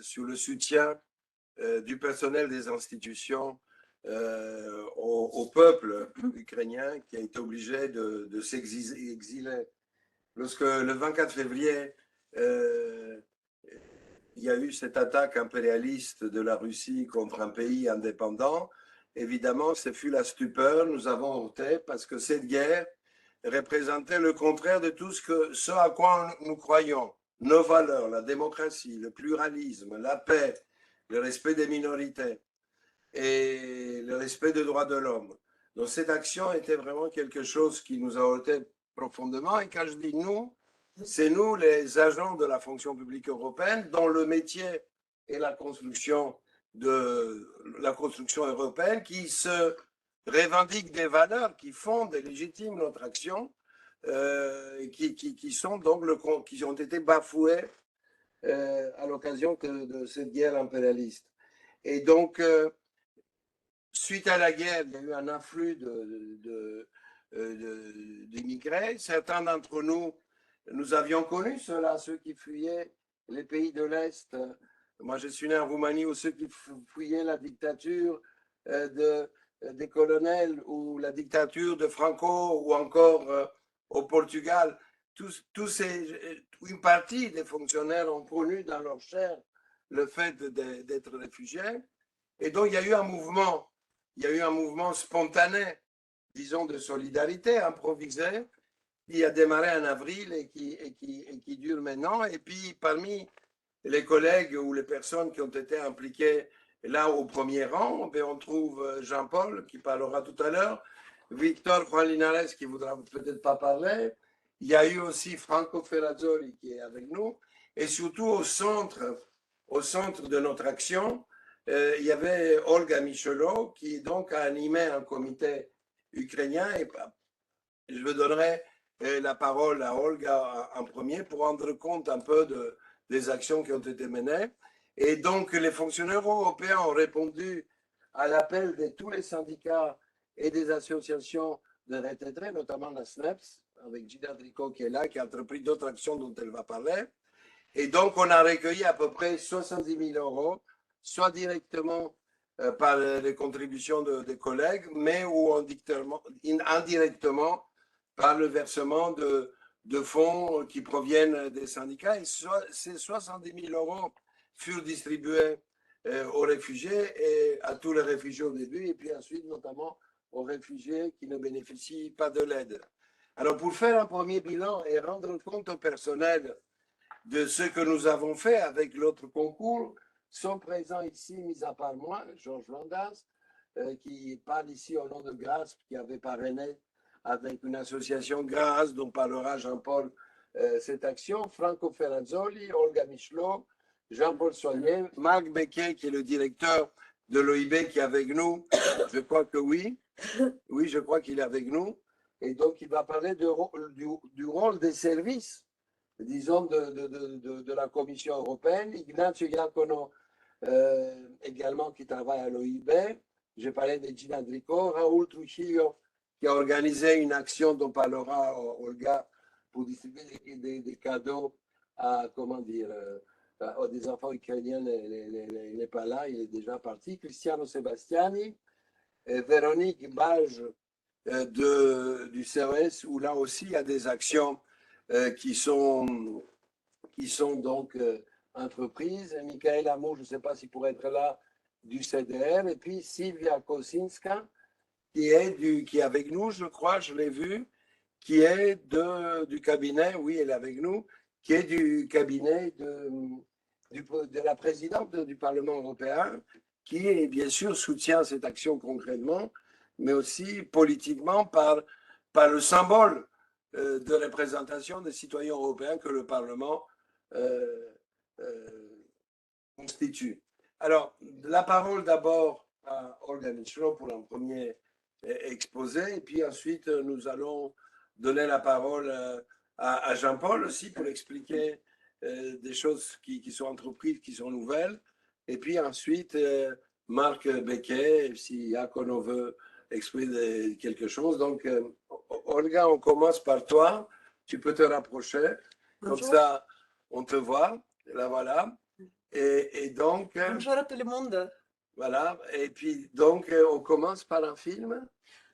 sur le soutien du personnel des institutions au peuple ukrainien qui a été obligé de s'exiler. Lorsque le 24 février, il y a eu cette attaque impérialiste de la Russie contre un pays indépendant, évidemment, ce fut la stupeur, nous avons honté parce que cette guerre représentait le contraire de tout ce à quoi nous croyons. Nos valeurs, la démocratie, le pluralisme, la paix, le respect des minorités et le respect des droits de l'homme. Donc cette action était vraiment quelque chose qui nous a ôté profondément. Et quand je dis nous, c'est nous les agents de la fonction publique européenne dont le métier est la construction européenne qui se revendique des valeurs qui fondent et légitiment notre action, qui sont donc qui ont été bafouées à l'occasion de cette guerre impérialiste. Et donc, suite à la guerre, il y a eu un afflux d'immigrés. Certains d'entre nous, nous avions connu ceux-là, ceux qui fuyaient les pays de l'Est. Moi, je suis né en Roumanie, où ceux qui fuyaient la dictature des colonels ou la dictature de Franco ou encore au Portugal. Une partie des fonctionnaires ont connu dans leur chair le fait d'être réfugiés. Et donc, il y a eu un mouvement spontané, disons, de solidarité improvisé, qui a démarré en avril et qui dure maintenant. Et puis, parmi les collègues ou les personnes qui ont été impliquées là au premier rang, on trouve Jean-Paul qui parlera tout à l'heure, Victor Juan Linares qui ne voudra peut-être pas parler. Il y a eu aussi Franco Ferrazzoli qui est avec nous. Et surtout au centre de notre action, il y avait Olga Michelot qui donc a animé un comité ukrainien. Et je donnerai la parole à Olga en premier pour rendre compte un peu des actions qui ont été menées. Et donc, les fonctionnaires européens ont répondu à l'appel de tous les syndicats et des associations de retraités, notamment la SNEPS, avec Gina Drico qui est là, qui a entrepris d'autres actions dont elle va parler. Et donc, on a recueilli à peu près 70 000 euros, soit directement par les contributions des collègues, mais ou indirectement par le versement de fonds qui proviennent des syndicats. Et ces 70 000 euros furent distribués aux réfugiés et à tous les réfugiés au début, et puis ensuite notamment aux réfugiés qui ne bénéficient pas de l'aide. Alors, pour faire un premier bilan et rendre compte au personnel de ce que nous avons fait avec l'autre concours, sont présents ici, mis à part moi, Georges Landas, qui parle ici au nom de Grâce, qui avait parrainé avec une association Grâce, dont parlera Jean-Paul cette action, Franco Ferrazzoli, Olga Michelot, Jean-Paul Soignet, Marc Becquet, qui est le directeur de l'OIB, qui est avec nous. Je crois que oui. Oui, je crois qu'il est avec nous. Et donc, il va parler du rôle des services, disons, de la Commission européenne. Ignacio Iacono, également, qui travaille à l'OIB. J'ai parlé de Gina Drico, Raoul Trujillo, qui a organisé une action dont parlera Olga pour distribuer des cadeaux à, comment dire, des enfants ukrainiens. Il n'est pas là, il est déjà parti. Cristiano Sebastiani, Véronique Bage du CES, où là aussi il y a des actions qui sont donc entreprises. Michael Amour, je ne sais pas s'il pourrait être là, du CDR. Et puis Sylvia Kosinska, qui est avec nous, je crois, je l'ai vu, qui est du cabinet, oui, elle est avec nous, qui est du cabinet de la présidente du Parlement européen, qui, bien sûr, soutient cette action concrètement, mais aussi politiquement par le symbole de représentation des citoyens européens que le Parlement constitue. Alors, la parole d'abord à Olga Michelot pour un premier exposé, et puis ensuite nous allons donner la parole à Jean-Paul aussi pour expliquer des choses qui sont entreprises, qui sont nouvelles, et puis ensuite Marc Becquet, si Iacono veut exprimer quelque chose. Donc, Olga, on commence par toi. Tu peux te rapprocher. Bonjour. Comme ça, on te voit. Là, voilà. Et donc, Bonjour à tout le monde. voilà. Et puis, donc, on commence par un film.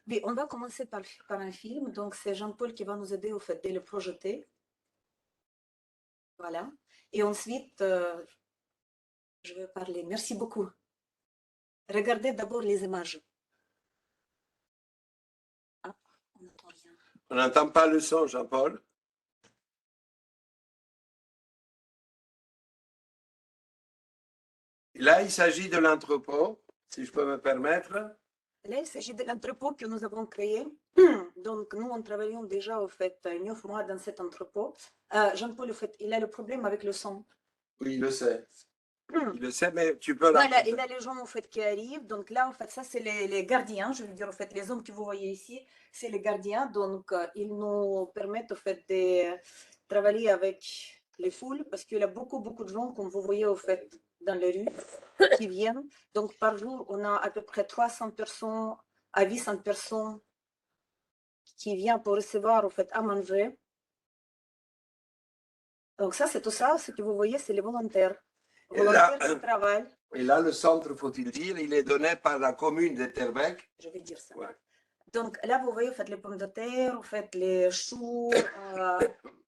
Oui, on va commencer par un film. Donc, c'est Jean-Paul qui va nous aider au fait de le projeter. Voilà. Et ensuite, je vais parler. Merci beaucoup. Regardez d'abord les images. Ah, on n'entend rien. On n'entend pas le son, Jean-Paul. Là, il s'agit de l'entrepôt, si je peux me permettre. Là, il s'agit de l'entrepôt que nous avons créé. Donc, nous, on travaillons déjà, au fait, 9 mois dans cet entrepôt. Jean-Paul, au fait, il a le problème avec le son. Oui, il le sait. Il le sait, mais tu peux Voilà, il a les gens, en fait, qui arrivent. Donc là, en fait, ça, c'est les gardiens. Je veux dire, en fait, les hommes que vous voyez ici, c'est les gardiens. Donc, ils nous permettent, en fait, de travailler avec les foules parce qu'il y a beaucoup, beaucoup de gens, comme vous voyez, au fait, dans les rues, qui viennent. Donc, par jour, on a à peu près 300 personnes à 800 personnes qui viennent pour recevoir, en fait, à manger. Donc, ça, c'est tout ça. Ce que vous voyez, c'est les volontaires. Volontaires qui travaillent. Et là, le centre, faut-il dire, il est donné par la commune de Terbec. Je vais dire ça. Ouais. Donc là, vous voyez, vous faites les pommes de terre, vous faites les choux,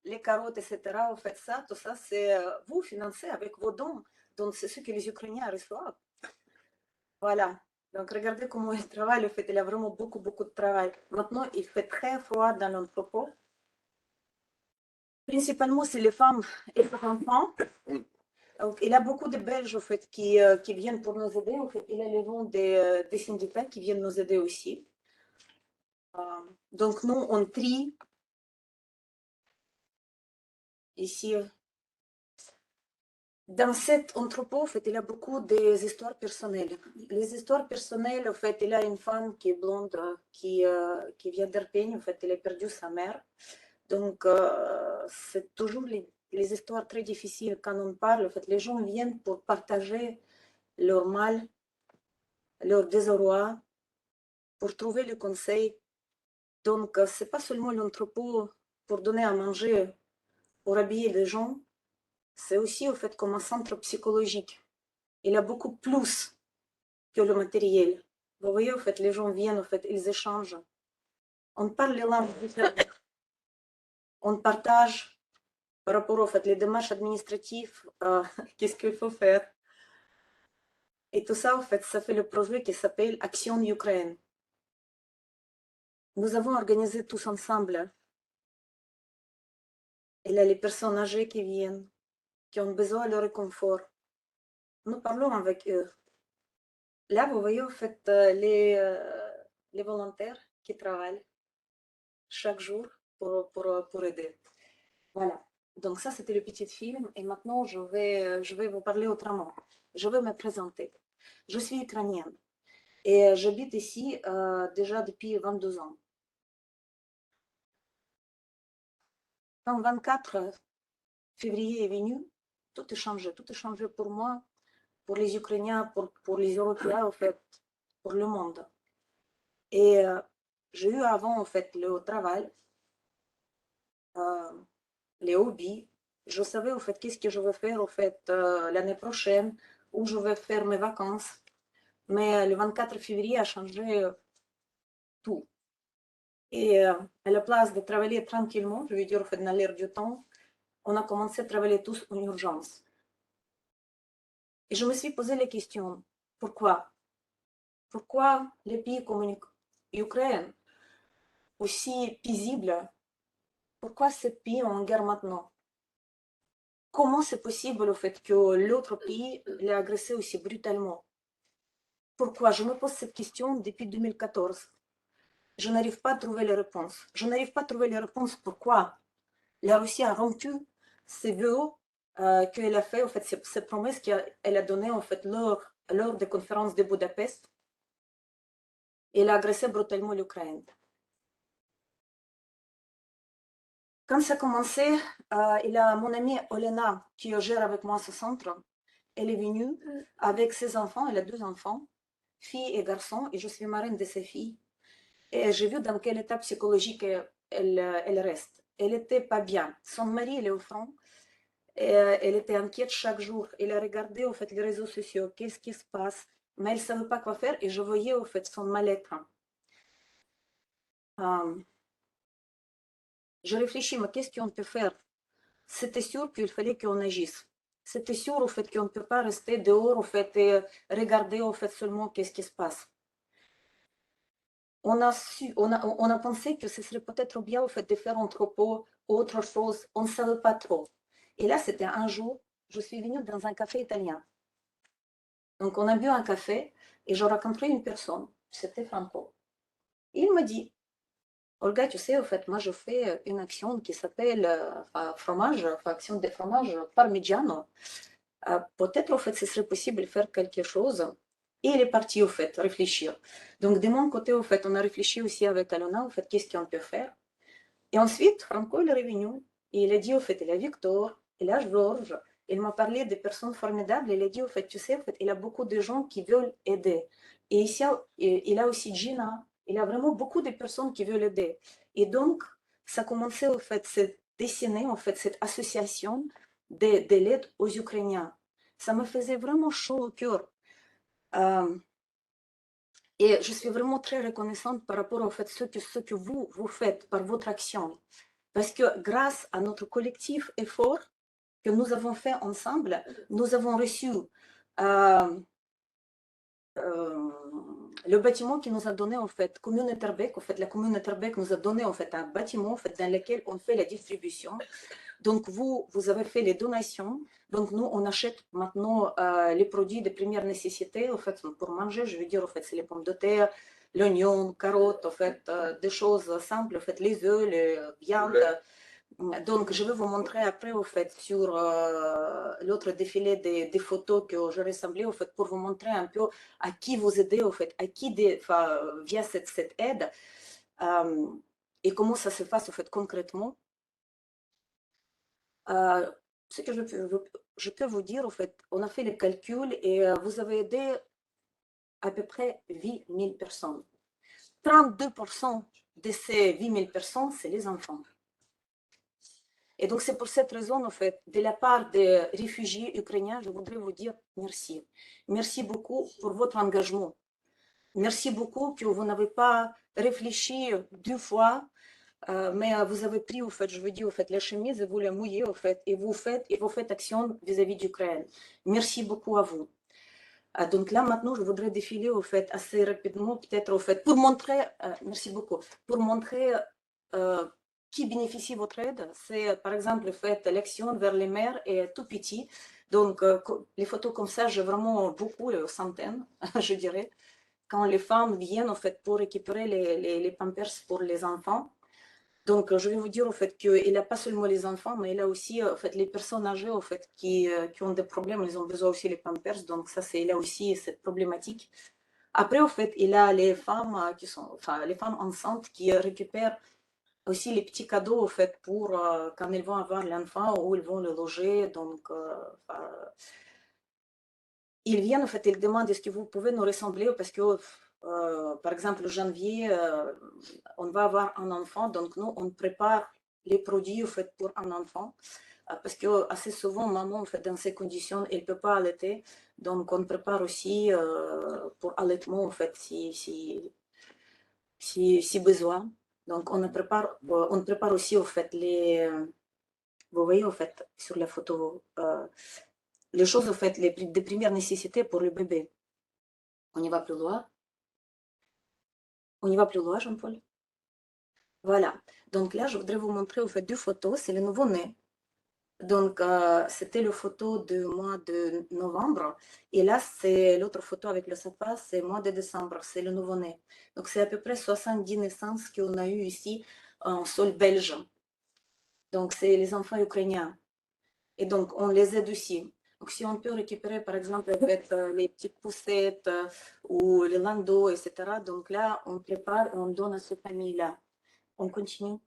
les carottes, etc. Vous faites ça, tout ça, c'est vous financez avec vos dons. Donc c'est ce que les Ukrainiens reçoivent. Voilà. Donc regardez comment ils travaillent. En fait, il y a vraiment beaucoup, beaucoup de travail. Maintenant, il fait très froid dans l'entrepôt. Principalement, c'est les femmes et les enfants. Donc, il y a beaucoup de Belges en fait, qui viennent pour nous aider. En fait, il y a les gens des syndicats qui viennent nous aider aussi. Donc, nous, on trie ici. Dans cet entrepôt, en fait, il y a beaucoup des histoires personnelles. Les histoires personnelles, en fait, il y a une femme qui est blonde, qui vient d'Arpeigne, en fait, elle a perdu sa mère. Donc, c'est toujours les histoires très difficiles quand on parle. En fait, les gens viennent pour partager leur mal, leur désarroi, pour trouver le conseil. Donc, c'est pas seulement l'entrepôt pour donner à manger, pour habiller les gens, c'est aussi, en fait, comme un centre psychologique. Il y a beaucoup plus que le matériel. Vous voyez, en fait, les gens viennent, en fait, ils échangent. On parle les langues différentes. On partage par rapport, en fait, les démarches administratives, qu'est-ce qu'il faut faire. Et tout ça, en fait, ça fait le projet qui s'appelle Action Ukraine. Nous avons organisé tous ensemble. Il y a les personnes âgées qui viennent, qui ont besoin de leur réconfort. Nous parlons avec eux. Là, vous voyez, en fait, les volontaires qui travaillent chaque jour pour aider. Voilà. Donc ça, c'était le petit film. Et maintenant, je vais vous parler autrement. Je vais me présenter. Je suis ukrainienne et j'habite ici déjà depuis 22 ans. Quand 24 février est venu, tout est changé. Tout est changé pour moi, pour les Ukrainiens, pour les Européens, en fait, pour le monde. Et j'ai eu avant, en fait, le travail, les hobbies. Je savais, en fait, qu'est-ce que je vais faire, en fait, l'année prochaine, où je vais faire mes vacances. Mais le 24 février a changé tout. Et à la place de travailler tranquillement, je veux dire, en fait, dans l'air du temps, on a commencé à travailler tous en urgence. Et je me suis posé la question, pourquoi? Pourquoi les pays comme l'Ukraine, aussi paisibles, pourquoi ce pays est en guerre maintenant? Comment c'est possible le fait que l'autre pays l'ait agressé aussi brutalement? Pourquoi? Je me pose cette question depuis 2014. Je n'arrive pas à trouver les réponses. Je n'arrive pas à trouver les réponses pourquoi la Russie a rompu ses vœux qu'elle a fait, en fait, ces promesses qu'elle a données en fait, lors des conférences de Budapest. Elle a agressé brutalement l'Ukraine. Quand ça a commencé, il y a mon amie Olena qui gère avec moi ce centre. Elle est venue avec ses enfants, elle a 2 enfants, filles et garçons, et je suis marraine de ces filles. Et j'ai vu dans quel état psychologique elle reste. Elle n'était pas bien. Son mari, il est au front. Elle était inquiète chaque jour. Elle a regardé au fait les réseaux sociaux, qu'est-ce qui se passe, mais elle ne savait pas quoi faire et je voyais au fait son mal-être. Je réfléchis, mais qu'est-ce qu'on peut faire? C'était sûr qu'il fallait qu'on agisse. C'était sûr au fait qu'on ne peut pas rester dehors au fait et regarder au fait seulement qu'est-ce qui se passe. On a pensé que ce serait peut-être bien au fait de faire un entrepôt, autre chose. On ne savait pas trop. Et là, c'était un jour, je suis venue dans un café italien. Donc, on a bu un café et j'ai rencontré une personne. C'était Franco. Il me dit, Olga, tu sais, au fait, moi, je fais une action qui s'appelle fromage, action de fromage parmigiano. Peut-être, au fait, ce serait possible de faire quelque chose. Et il est parti, au fait, réfléchir. Donc, de mon côté, au fait, on a réfléchi aussi avec Alona, au fait, qu'est-ce qu'on peut faire. Et ensuite, Franco, il est revenu. Et il a dit, au fait, il a Victor, il a Georges. Il m'a parlé de personnes formidables. Il a dit, au fait, tu sais, au fait, il a beaucoup de gens qui veulent aider. Et ici, il a aussi Gina. Il a vraiment beaucoup de personnes qui veulent aider. Et donc, ça commençait, au fait, à dessiner, en fait, cette association de l'aide aux Ukrainiens. Ça me faisait vraiment chaud au cœur. Et je suis vraiment très reconnaissante par rapport au fait ce que vous faites par votre action. Parce que grâce à notre collectif effort que nous avons fait ensemble, nous avons reçu le bâtiment qui nous a donné en fait, commune Etterbeek, en fait, la commune Etterbeek nous a donné en fait un bâtiment en fait, dans lequel on fait la distribution. Donc vous avez fait les donations. Donc nous, on achète maintenant les produits de première nécessité, en fait, pour manger. Je veux dire, en fait, c'est les pommes de terre, l'oignon, carottes, en fait, des choses simples, en fait, les œufs, les viandes. Donc, je vais vous montrer après, au fait, sur l'autre défilé des photos que j'ai rassemblées, au fait, pour vous montrer un peu à qui vous aidez, au fait, à qui, via cette aide, et comment ça se passe, au fait, concrètement. Ce que je peux vous dire, au fait, on a fait les calculs et vous avez aidé à peu près 8 000 personnes. 32% de ces 8 000 personnes, c'est les enfants. Et donc, c'est pour cette raison, en fait, de la part des réfugiés ukrainiens, je voudrais vous dire merci. Merci beaucoup pour votre engagement. Merci beaucoup que vous n'avez pas réfléchi 2 fois, mais vous avez pris, au fait, je veux dire, au fait, la chemise et vous la mouillez, au fait, et vous faites action vis-à-vis d'Ukraine. Merci beaucoup à vous. Donc là, maintenant, je voudrais défiler, au fait, assez rapidement, peut-être, au fait, pour montrer, merci beaucoup, pour montrer qui bénéficie de votre aide. C'est, par exemple, fait l'action vers les mères et tout petits. Donc, les photos comme ça, j'ai vraiment beaucoup, centaines, je dirais, quand les femmes viennent, en fait, pour récupérer les pampers pour les enfants. Donc, je vais vous dire, au fait, qu'il n'a pas seulement les enfants, mais il a aussi, en fait, les personnes âgées, en fait, qui ont des problèmes, ils ont besoin aussi des pampers. Donc, ça, il a aussi cette problématique. Après, au fait, il a les femmes qui sont, enfin, les femmes enceintes qui récupèrent aussi les petits cadeaux, au fait, pour quand ils vont avoir l'enfant ou ils vont le loger. Donc, ils viennent, en fait, ils demandent est-ce que vous pouvez nous ressembler parce que, par exemple, en janvier, on va avoir un enfant, donc nous, on prépare les produits, en fait, pour un enfant. Parce que assez souvent, maman, en fait, dans ces conditions, elle ne peut pas allaiter. Donc, on prépare aussi pour allaitement, en fait, si besoin. Donc, on prépare aussi, en fait, vous voyez, en fait, sur la photo, les choses, en fait, de première nécessité pour le bébé. On y va plus loin. On y va plus loin, Jean-Paul. Voilà. Donc là, je voudrais vous montrer, au fait, 2 photos. C'est le nouveau-né. Donc, c'était la photo du mois de novembre. Et là, c'est l'autre photo avec le sapin, c'est le mois de décembre, c'est le nouveau-né. Donc, c'est à peu près 70 naissances qu'on a eues ici en sol belge. Donc, c'est les enfants ukrainiens. Et donc, on les aide aussi. Donc, si on peut récupérer, par exemple, avec les petites poussettes ou les landaux, etc., donc là, on prépare et on donne à cette famille-là. On continue.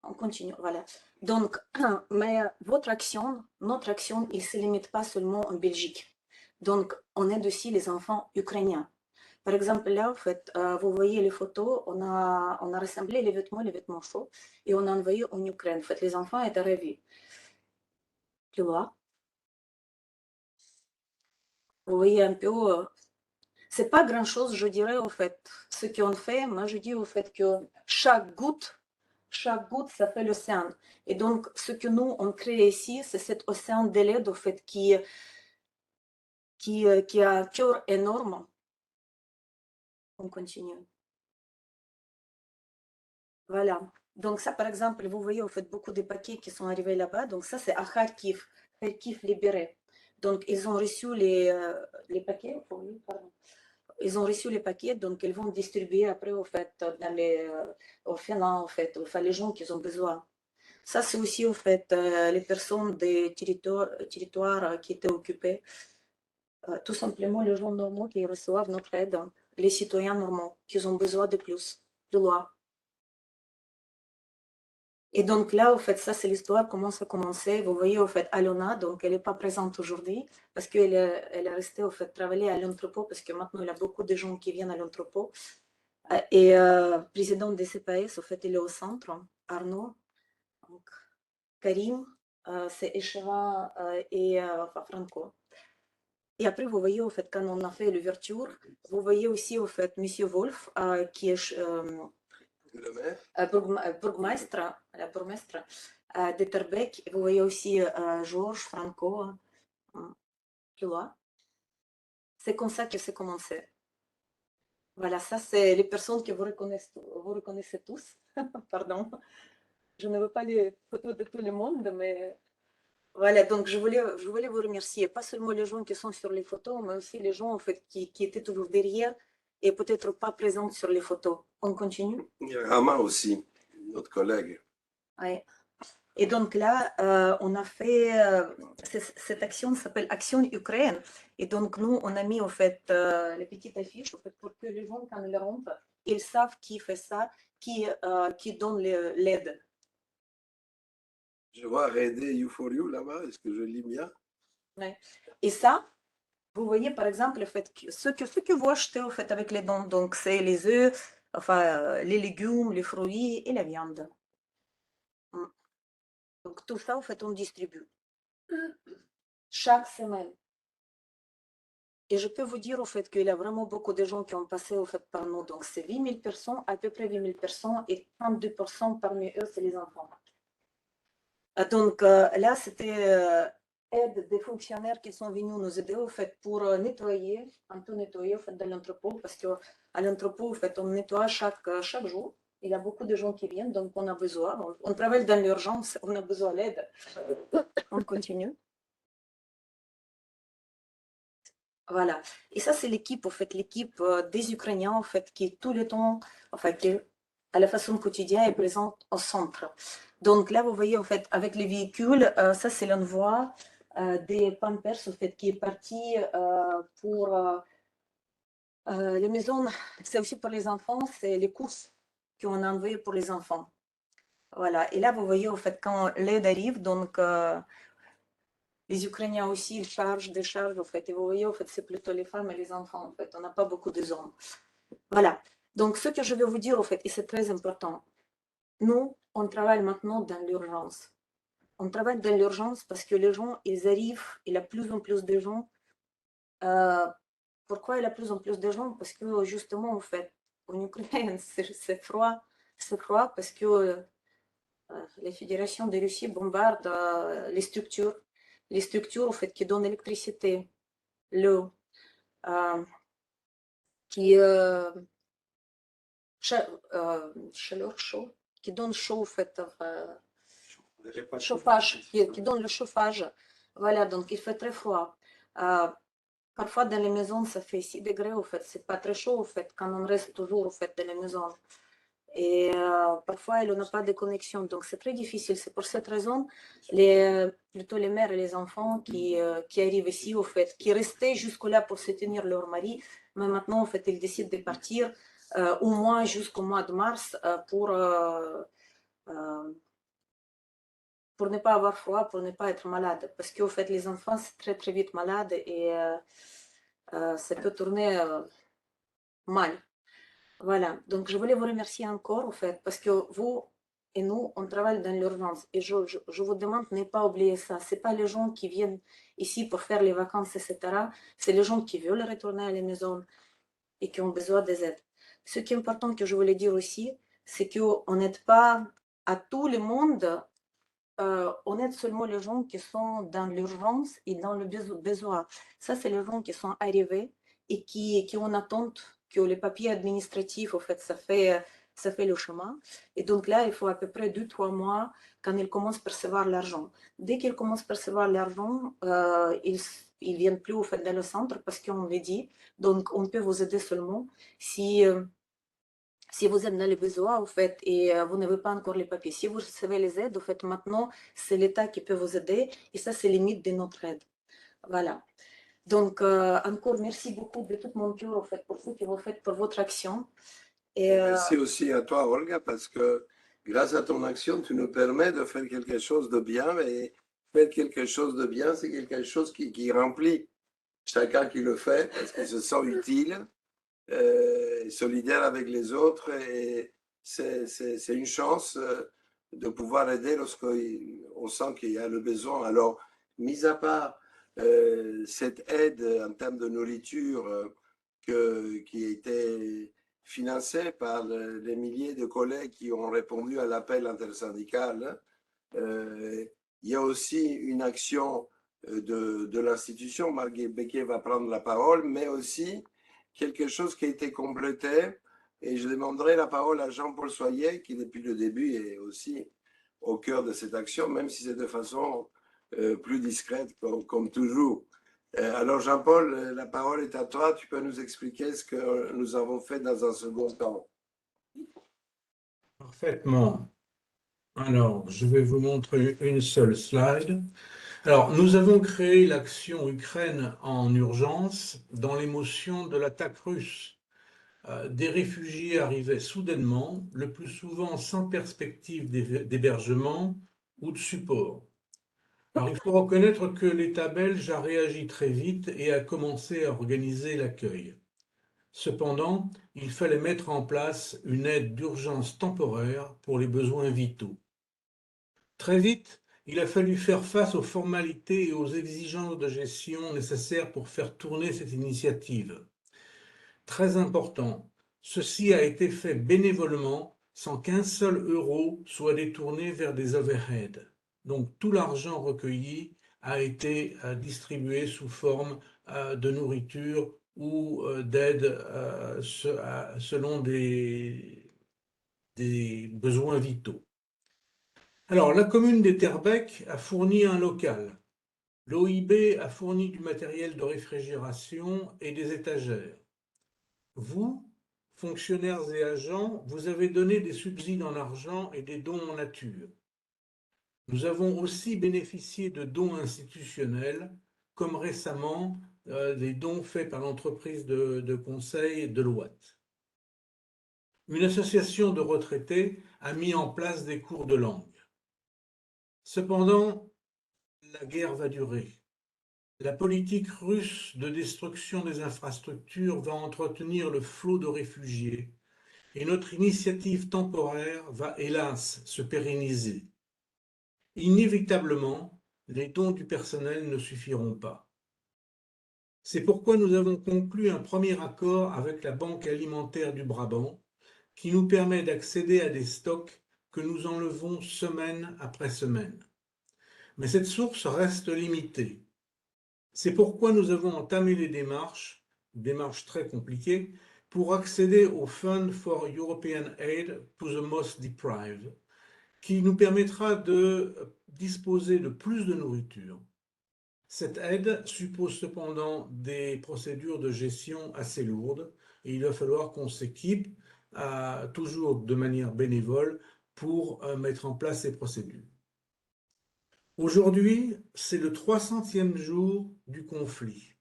On continue, voilà. Donc, mais notre action, il ne se limite pas seulement en Belgique. Donc, on aide aussi les enfants ukrainiens. Par exemple, là, en fait, vous voyez les photos, on a rassemblé les vêtements chauds et on a envoyé en Ukraine. En fait, les enfants étaient ravis. Tu vois? Vous voyez un peu, c'est pas grand-chose, je dirais, au fait. Ce qu'on fait, moi, je dis au fait que chaque goutte, ça fait l'océan. Et donc, ce que nous, on crée ici, c'est cet océan de l'aide, au fait, qui a un cœur énorme. On continue. Voilà. Donc ça, par exemple, vous voyez, au fait, beaucoup de paquets qui sont arrivés là-bas. Donc ça, c'est à Kharkiv, Kharkiv libéré. Donc, ils ont reçu les paquets. Oui, pardon. Ils ont reçu les paquets, donc ils vont distribuer après, au fait, dans au Finlande, en fait, enfin, les gens qui ont besoin. Ça, c'est aussi, au fait, les personnes des territoires qui étaient occupés. Tout simplement, les gens normaux qui reçoivent notre aide, les citoyens normaux qui ont besoin de plus de loi. Et donc là, au fait, ça, c'est l'histoire, comment ça a commencé. Vous voyez, au fait, Alona, donc elle n'est pas présente aujourd'hui parce qu'elle elle est restée, au fait, travailler à l'entrepôt parce que maintenant, il y a beaucoup de gens qui viennent à l'entrepôt. Et président des CPS, au fait, il est au centre, Arnaud, donc, Karim, c'est Echeva et enfin, Franco. Et après, vous voyez, au fait, quand on a fait l'ouverture, vous voyez aussi, au fait, Monsieur Wolf, qui est bourgmestre, la bourgmestre d'Etterbeek. Vous voyez aussi Georges, Franco, tu vois. C'est comme ça que c'est commencé. Voilà, ça, c'est les personnes que vous reconnaissez tous. Pardon. Je ne veux pas les photos de tout le monde, mais voilà, donc je voulais vous remercier, pas seulement les gens qui sont sur les photos, mais aussi les gens en fait, qui étaient toujours derrière et peut-être pas présents sur les photos. On continue? Il y a Rama aussi, notre collègue. Ouais. Et donc là, on a fait, cette action s'appelle Action Ukraine. Et donc nous, on a mis en fait les petites affiches en fait, pour que les gens, quand ils rentrent, ils savent qui fait ça, qui donne l'aide. Je vois Redé You for You là-bas, est-ce que je lis bien? Ouais. Et ça, vous voyez par exemple le fait que ce que vous achetez en fait avec les dons, donc c'est les œufs, enfin les légumes, les fruits et la viande. Donc tout ça en fait on distribue chaque semaine. Et je peux vous dire au fait qu'il y a vraiment beaucoup de gens qui ont passé au fait par nous. Donc c'est 8 000 personnes, à peu près 8 000 personnes, et 32% parmi eux c'est les enfants. Donc là c'était aide des fonctionnaires qui sont venus nous aider au fait pour nettoyer, un peu nettoyer au fait de l'entrepôt parce que à l'entrepôt au fait on nettoie chaque jour. Il y a beaucoup de gens qui viennent donc on a besoin. On travaille dans l'urgence, on a besoin d'aide. On continue. Voilà. Et ça, c'est l'équipe, en fait, l'équipe des Ukrainiens, en fait, qui tout le temps, enfin, qui, à la façon quotidienne, est présente au centre. Donc là, vous voyez, en fait, avec les véhicules, ça, c'est l'envoi des Pampers, en fait, qui est parti pour les maisons. C'est aussi pour les enfants, c'est les courses qu'on a envoyées pour les enfants. Voilà. Et là, vous voyez, en fait, quand l'aide arrive, donc les Ukrainiens aussi, ils chargent, déchargent, en fait. Et vous voyez, en fait, c'est plutôt les femmes et les enfants, en fait. On n'a pas beaucoup de hommes. Voilà. Donc, ce que je vais vous dire, en fait, et c'est très important, nous, on travaille maintenant dans l'urgence. On travaille dans l'urgence parce que les gens, ils arrivent, il y a plus en plus de gens. Pourquoi il y a plus en plus de gens? Parce que, justement, en fait, en Ukraine, c'est froid. C'est froid parce que la Fédération de Russie bombarde les structures en fait, qui donnent l'électricité, l'eau, qui chaleur chaud, qui donne chaud en fait, chauffage, qui donne le chauffage. Voilà, donc il fait très froid. Parfois dans les maisons ça fait 6 degrés en fait, c'est pas très chaud en fait quand on reste toujours en fait dans les maisons. Et parfois, il n'a pas de connexion. Donc, c'est très difficile. C'est pour cette raison, plutôt les mères et les enfants qui arrivent ici, au fait, qui restaient jusque-là pour soutenir leur mari, mais maintenant, en fait, ils décident de partir au moins jusqu'au mois de mars pour ne pas avoir froid, pour ne pas être malade. Parce qu'au fait, les enfants, c'est très, très vite malade et ça peut tourner mal. Voilà, donc je voulais vous remercier encore, en fait, parce que vous, Et nous, on travaille dans l'urgence. Et je vous demande de ne pas oublier ça. Ce n'est pas les gens qui viennent ici pour faire les vacances, etc. C'est les gens qui veulent retourner à la maison et qui ont besoin des aides. Ce qui est important que je voulais dire aussi, c'est qu'on n'aide pas à tout le monde. On aide seulement les gens qui sont dans l'urgence et dans le besoin. Ça, c'est les gens qui sont arrivés et qui ont en attente que les papiers administratifs, en fait, ça fait le chemin. Et donc là, il faut à peu près 2-3 mois quand ils commencent à percevoir l'argent. Dès qu'ils commencent à percevoir l'argent, ils viennent plus au fait dans le centre parce qu'on le dit. Donc, on peut vous aider seulement si vous êtes dans les besoins, au fait, et vous n'avez pas encore les papiers. Si vous recevez les aides, au fait, maintenant, c'est l'État qui peut vous aider, et ça, c'est limite de notre aide. Voilà. Donc, encore, merci beaucoup de tout mon cœur, au fait, pour ce que vous faites, pour votre action. Et merci aussi à toi, Olga, parce que grâce à ton action, tu nous permets de faire quelque chose de bien, et faire quelque chose de bien, c'est quelque chose qui remplit chacun qui le fait, parce qu'il se sent utile, solidaire avec les autres, et c'est une chance de pouvoir aider lorsqu'on sent qu'il y a le besoin. Alors, mis à part cette aide en termes de nourriture qui a été financée par les milliers de collègues qui ont répondu à l'appel intersyndical, il y a aussi une action de l'institution. Marguerite Becquet va prendre la parole, mais aussi quelque chose qui a été complété, et je demanderai la parole à Jean-Paul Soyer, qui depuis le début est aussi au cœur de cette action, même si c'est de façon plus discrète, comme toujours. Alors Jean-Paul, la parole est à toi, tu peux nous expliquer ce que nous avons fait dans un second temps. Parfaitement. Alors, je vais vous montrer une seule slide. Alors, nous avons créé l'action Ukraine en urgence dans l'émotion de l'attaque russe. Des réfugiés arrivaient soudainement, le plus souvent sans perspective d'hébergement ou de support. Alors, il faut reconnaître que l'État belge a réagi très vite et a commencé à organiser l'accueil. Cependant, il fallait mettre en place une aide d'urgence temporaire pour les besoins vitaux. Très vite, il a fallu faire face aux formalités et aux exigences de gestion nécessaires pour faire tourner cette initiative. Très important, ceci a été fait bénévolement sans qu'un seul euro soit détourné vers des overheads. Donc tout l'argent recueilli a été distribué sous forme de nourriture ou d'aide selon des besoins vitaux. Alors, la commune d'Etterbeek a fourni un local. L'OIB a fourni du matériel de réfrigération et des étagères. Vous, fonctionnaires et agents, vous avez donné des subsides en argent et des dons en nature. Nous avons aussi bénéficié de dons institutionnels, comme récemment des dons faits par l'entreprise de conseil Deloitte. Une association de retraités a mis en place des cours de langue. Cependant, la guerre va durer. La politique russe de destruction des infrastructures va entretenir le flot de réfugiés et notre initiative temporaire va hélas se pérenniser. Inévitablement, les dons du personnel ne suffiront pas. C'est pourquoi nous avons conclu un premier accord avec la Banque alimentaire du Brabant qui nous permet d'accéder à des stocks que nous enlevons semaine après semaine. Mais cette source reste limitée. C'est pourquoi nous avons entamé les démarches très compliquées, pour accéder au Fund for European Aid to the Most Deprived, qui nous permettra de disposer de plus de nourriture. Cette aide suppose cependant des procédures de gestion assez lourdes, et il va falloir qu'on s'équipe, toujours de manière bénévole, pour mettre en place ces procédures. Aujourd'hui, c'est le 300e jour du conflit.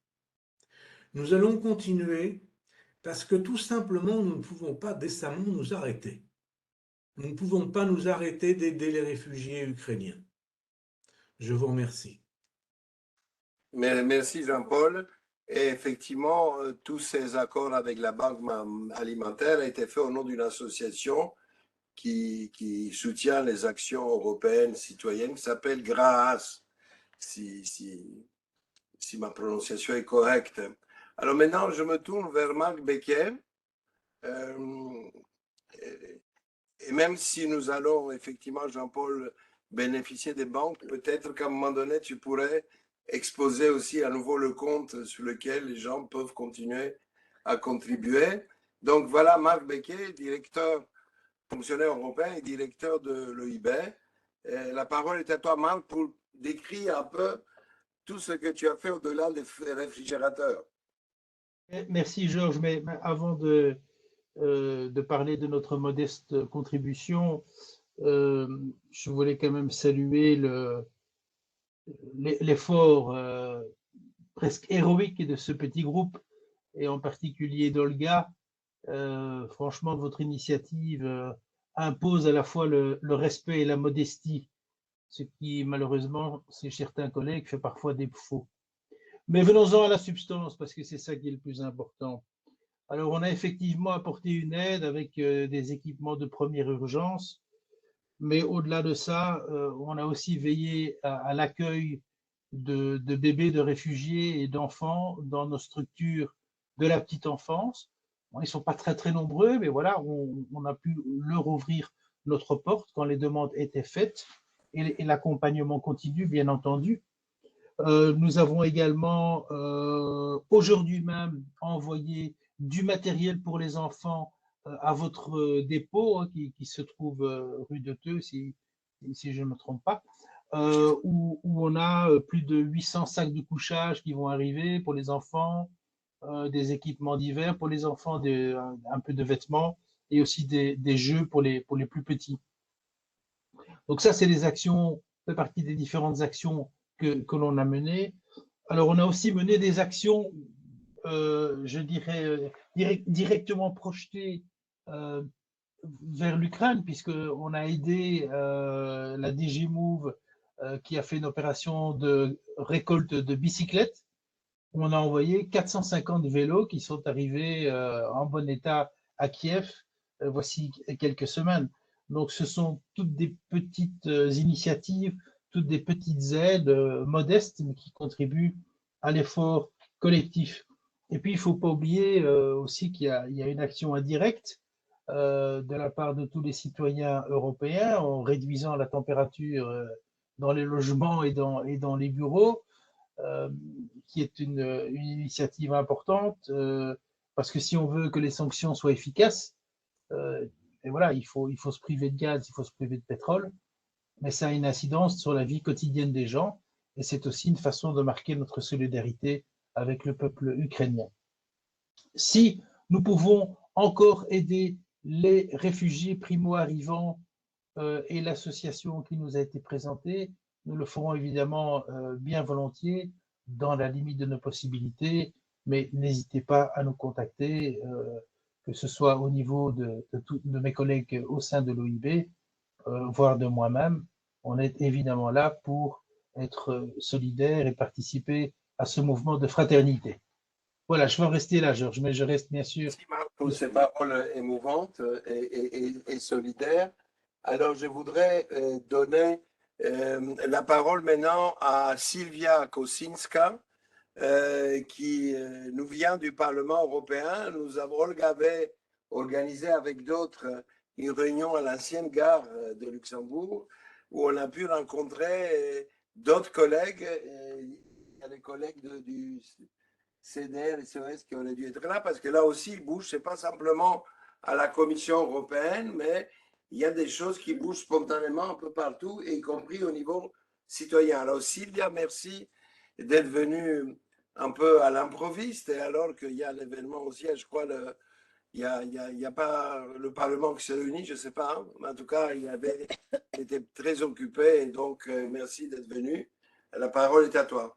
Nous allons continuer parce que tout simplement, nous ne pouvons pas décemment nous arrêter. Nous ne pouvons pas nous arrêter d'aider les réfugiés ukrainiens. Je vous remercie. Merci Jean-Paul. Et effectivement, tous ces accords avec la Banque alimentaire ont été faits au nom d'une association qui soutient les actions européennes citoyennes, qui s'appelle GRAAS, si ma prononciation est correcte. Alors maintenant, je me tourne vers Marc Becquet. Et même si nous allons effectivement, Jean-Paul, bénéficier des banques, peut-être qu'à un moment donné, tu pourrais exposer aussi à nouveau le compte sur lequel les gens peuvent continuer à contribuer. Donc voilà Marc Becquet, fonctionnaire européen et directeur de l'OIB. La parole est à toi, Marc, pour décrire un peu tout ce que tu as fait au-delà des réfrigérateurs. Merci Georges, mais avant de parler de notre modeste contribution, je voulais quand même saluer l'effort presque héroïque de ce petit groupe, et en particulier d'Olga. Franchement, votre initiative impose à la fois le respect et la modestie, ce qui malheureusement, chez certains collègues, fait parfois défaut. Mais venons-en à la substance, parce que c'est ça qui est le plus important. Alors, on a effectivement apporté une aide avec des équipements de première urgence, mais au-delà de ça, on a aussi veillé à l'accueil de bébés, de réfugiés et d'enfants dans nos structures de la petite enfance. Bon, ils ne sont pas très, très nombreux, mais voilà, on a pu leur ouvrir notre porte quand les demandes étaient faites, et l'accompagnement continue, bien entendu. Nous avons également aujourd'hui même envoyé du matériel pour les enfants à votre dépôt, hein, qui se trouve rue de Theux, si je ne me trompe pas, où on a plus de 800 sacs de couchage qui vont arriver pour les enfants, des équipements divers pour les enfants, un peu de vêtements, et aussi des jeux pour les plus petits. Donc ça, c'est les actions, fait partie des différentes actions que l'on a menées. Alors, on a aussi mené des actions, je dirais, directement projetées vers l'Ukraine, puisqu'on a aidé la DG Move qui a fait une opération de récolte de bicyclettes. On a envoyé 450 vélos qui sont arrivés en bon état à Kiev voici quelques semaines. Donc, ce sont toutes des petites initiatives, toutes des petites aides modestes, mais qui contribuent à l'effort collectif. Et puis, il ne faut pas oublier aussi qu'il y a une action indirecte de la part de tous les citoyens européens en réduisant la température dans les logements et dans les bureaux, qui est une initiative importante, parce que si on veut que les sanctions soient efficaces, et voilà, il faut se priver de gaz, il faut se priver de pétrole, mais ça a une incidence sur la vie quotidienne des gens, et c'est aussi une façon de marquer notre solidarité avec le peuple ukrainien. Si nous pouvons encore aider les réfugiés primo-arrivants et l'association qui nous a été présentée, nous le ferons évidemment bien volontiers dans la limite de nos possibilités, mais n'hésitez pas à nous contacter, que ce soit au niveau de mes collègues au sein de l'OIB, voire de moi-même. On est évidemment là pour être solidaires et participer à ce mouvement de fraternité. Voilà, je vais en rester là, Georges, mais je reste bien sûr. Merci Marc pour ces paroles émouvantes et solidaires. Alors, je voudrais donner la parole maintenant à Sylvia Kosinska, qui nous vient du Parlement européen. Olga avait organisé avec d'autres une réunion à l'ancienne gare de Luxembourg, où on a pu rencontrer d'autres collègues. Il y a des collègues du CDR et CES qui auraient dû être là, parce que là aussi, il bouge. Ce n'est pas simplement à la Commission européenne, mais il y a des choses qui bougent spontanément un peu partout, y compris au niveau citoyen. Alors, Sylvia, merci d'être venue un peu à l'improviste, et alors qu'il y a l'événement aussi, je crois, il n'y a pas le Parlement qui se réunit, je ne sais pas, mais en tout cas, il était très occupé, et donc merci d'être venu. La parole est à toi.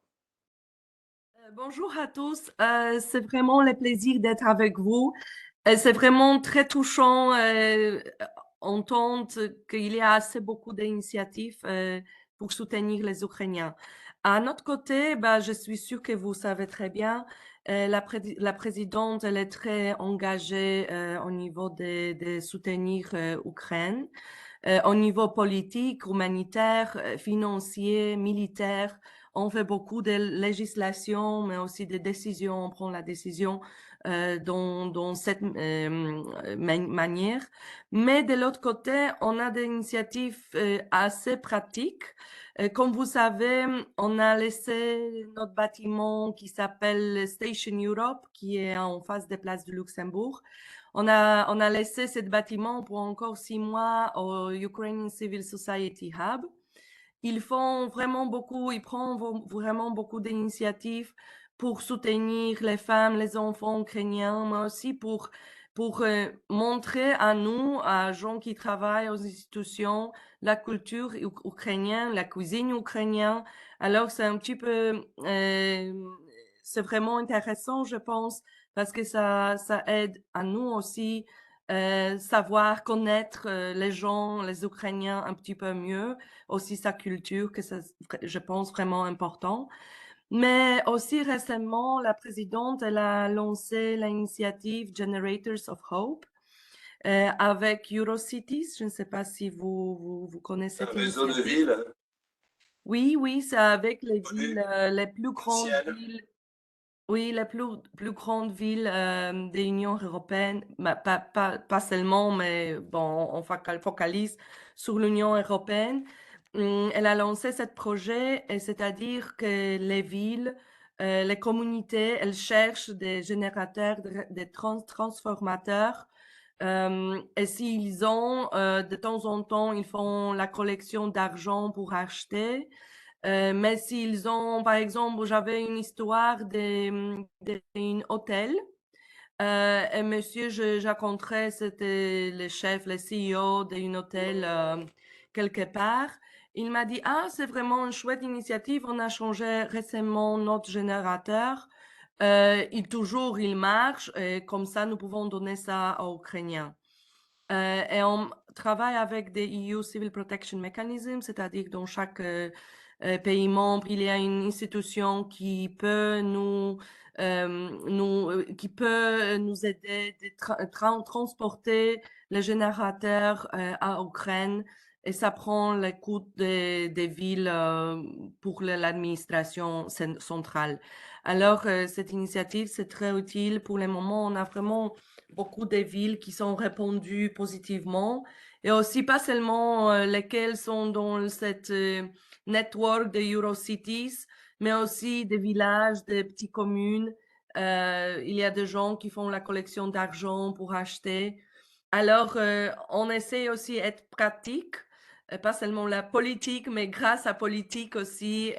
Bonjour à tous, c'est vraiment le plaisir d'être avec vous. C'est vraiment très touchant entendre qu'il y a assez beaucoup d'initiatives pour soutenir les Ukrainiens. À notre côté, bah, je suis sûre que vous savez très bien, la présidente, elle est très engagée au niveau de soutenir l'Ukraine. Au niveau politique, humanitaire, financier, militaire, on fait beaucoup de législation, mais aussi de décisions. On prend la décision dans cette manière. Mais de l'autre côté, on a des initiatives assez pratiques. Comme vous savez, on a laissé notre bâtiment qui s'appelle Station Europe, qui est en face des places du Luxembourg. On a laissé ce bâtiment pour encore 6 mois au Ukrainian Civil Society Hub. Ils prennent vraiment beaucoup d'initiatives pour soutenir les femmes, les enfants ukrainiens, mais aussi pour montrer à nous, à gens qui travaillent aux institutions, la culture ukrainienne, la cuisine ukrainienne. Alors, c'est un petit peu, c'est vraiment intéressant, je pense, parce que ça aide à nous aussi savoir connaître les gens, les Ukrainiens un petit peu mieux, aussi sa culture, que c'est, je pense, vraiment important. Mais aussi récemment, la présidente, elle a lancé l'initiative Generators of Hope avec Eurocities. Je ne sais pas si vous connaissez cette réseau de initiative. villes Oui, c'est avec les villes, les plus grandes anciennes. villes. Oui, les plus grandes villes de l'Union européenne, pas seulement, mais bon, on focalise sur l'Union européenne. Elle a lancé ce projet, et c'est-à-dire que les villes, les communautés, elles cherchent des générateurs, des transformateurs. Et s'ils ont, de temps en temps, ils font la collection d'argent pour acheter. Mais s'ils ont, par exemple, j'avais une histoire d'un hôtel. Et monsieur, j'ai rencontré, c'était le chef, le CEO d'un hôtel quelque part. Il m'a dit, ah, c'est vraiment une chouette initiative. On a changé récemment notre générateur. Il marche. Et comme ça, nous pouvons donner ça aux Ukrainiens. Et on travaille avec des EU Civil Protection Mechanisms, c'est-à-dire dans chaque pays membre, il y a une institution qui peut qui peut nous aider à transporter les générateurs à Ukraine, et ça prend les coûts des villes pour l'administration centrale. Alors, cette initiative, c'est très utile. Pour le moment, on a vraiment beaucoup de villes qui sont répondues positivement, et aussi pas seulement lesquelles sont dans cette network de Eurocities, mais aussi des villages, des petites communes. Il y a des gens qui font la collection d'argent pour acheter. Alors, on essaie aussi d'être pratique, pas seulement la politique, mais grâce à politique aussi,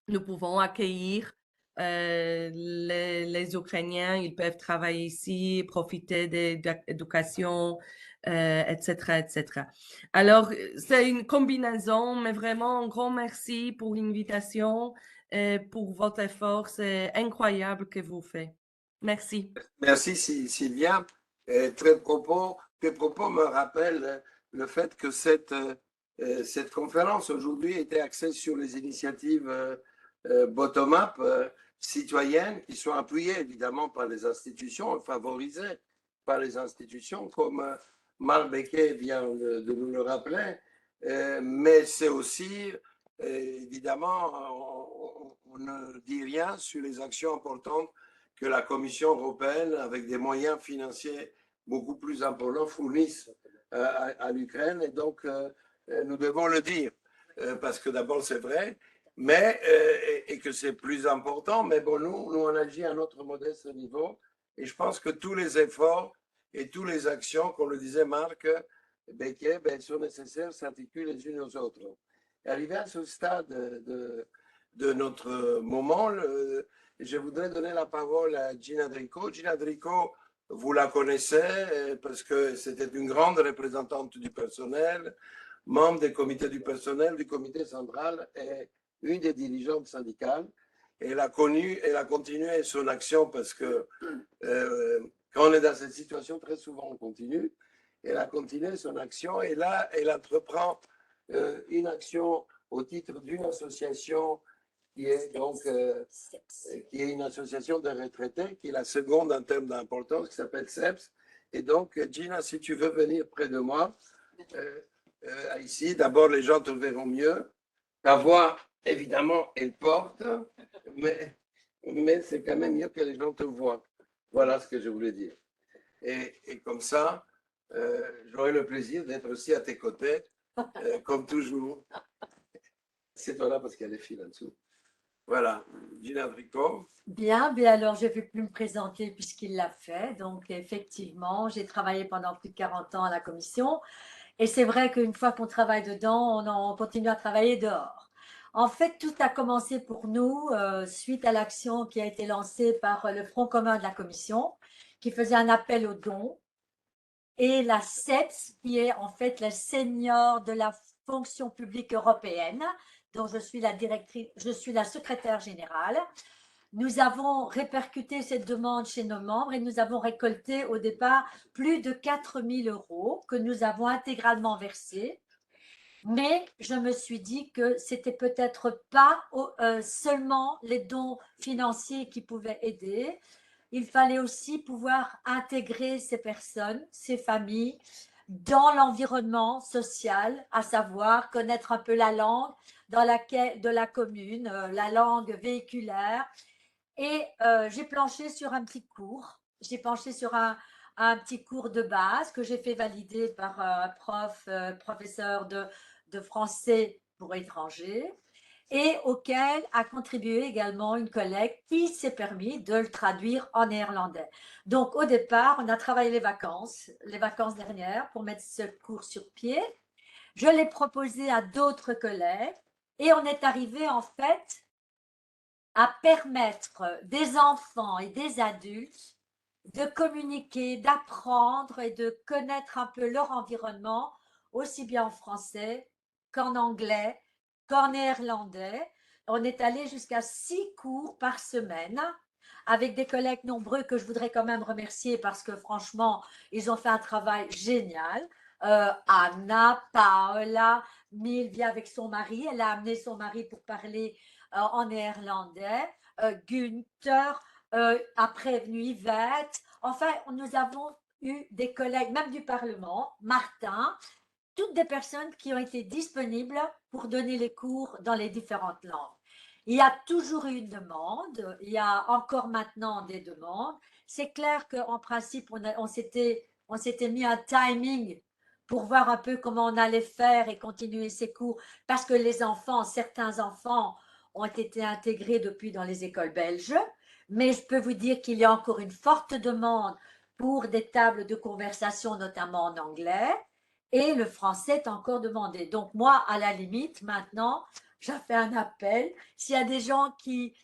nous pouvons accueillir les Ukrainiens, ils peuvent travailler ici, profiter d'éducation, etc., etc. Alors, c'est une combinaison, mais vraiment un grand merci pour l'invitation et pour votre effort. C'est incroyable que vous faites. Merci. Merci Sylvia. Tes propos me rappellent le fait que cette conférence aujourd'hui était axée sur les initiatives bottom-up citoyennes qui sont appuyées évidemment par les institutions, favorisées par les institutions, comme Marc Becquet vient de nous le rappeler. Mais c'est aussi, évidemment, on ne dit rien sur les actions importantes que la Commission européenne, avec des moyens financiers beaucoup plus importants, fournissent à l'Ukraine. Et donc, nous devons le dire, parce que d'abord, c'est vrai, mais, et que c'est plus important, mais bon, nous, on agit à notre modeste niveau. Et je pense que tous les efforts et toutes les actions, comme le disait Marc Becquet, sont nécessaires, s'articulent les unes aux autres. Et arrivé à ce stade de notre moment, je voudrais donner la parole à Gina Drico. Gina Drico, vous la connaissez parce que c'était une grande représentante du personnel, membre des comités du personnel, du comité central et une des dirigeantes syndicales. Elle a continué son action parce que quand on est dans cette situation, très souvent on continue. Elle a continué son action et là, elle entreprend une action au titre d'une association qui est donc qui est une association de retraités, qui est la seconde en termes d'importance, qui s'appelle CEPS. Et donc, Gina, si tu veux venir près de moi, ici, d'abord, les gens te verront mieux. Ta voix, évidemment, elle porte, mais c'est quand même mieux que les gens te voient. Voilà ce que je voulais dire. Et comme ça, j'aurai le plaisir d'être aussi à tes côtés, comme toujours. C'est toi là parce qu'il y a des fils en dessous. Voilà, Gina Bricot. Bien, bien alors je ne vais plus me présenter puisqu'il l'a fait. Donc effectivement, j'ai travaillé pendant plus de 40 ans à la commission. Et c'est vrai qu'une fois qu'on travaille dedans, on continue à travailler dehors. En fait, tout a commencé pour nous suite à l'action qui a été lancée par le Front commun de la commission, qui faisait un appel aux dons. Et la CEPS, qui est en fait la senior de la fonction publique européenne, dont je suis la directrice, je suis la secrétaire générale. Nous avons répercuté cette demande chez nos membres et nous avons récolté au départ plus de 4 000 € que nous avons intégralement versés. Mais je me suis dit que c'était peut-être pas seulement les dons financiers qui pouvaient aider. Il fallait aussi pouvoir intégrer ces personnes, ces familles, dans l'environnement social, à savoir connaître un peu la langue de la commune, la langue véhiculaire. Et j'ai planché sur un petit cours. J'ai planché sur un petit cours de base que j'ai fait valider par un professeur de français pour étrangers et auquel a contribué également une collègue qui s'est permis de le traduire en néerlandais. Donc au départ, on a travaillé les vacances dernières pour mettre ce cours sur pied. Je l'ai proposé à d'autres collègues et on est arrivé en fait à permettre des enfants et des adultes de communiquer, d'apprendre et de connaître un peu leur environnement, aussi bien en français qu'en anglais, qu'en néerlandais. On est allé jusqu'à 6 cours par semaine avec des collègues nombreux que je voudrais quand même remercier parce que franchement, ils ont fait un travail génial. Anna, Paola, Mille vient avec son mari. Elle a amené son mari pour parler en néerlandais. Günther, après est venue Yvette. Enfin, nous avons eu des collègues, même du Parlement, Martin, toutes des personnes qui ont été disponibles pour donner les cours dans les différentes langues. Il y a toujours eu une demande, il y a encore maintenant des demandes. C'est clair qu'en principe, on s'était mis un timing pour voir un peu comment on allait faire et continuer ces cours, parce que les enfants, certains enfants ont été intégrés depuis dans les écoles belges, mais je peux vous dire qu'il y a encore une forte demande pour des tables de conversation, notamment en anglais, et le français est encore demandé. Donc moi, à la limite, maintenant, j'ai fait un appel. S'il y a des gens qui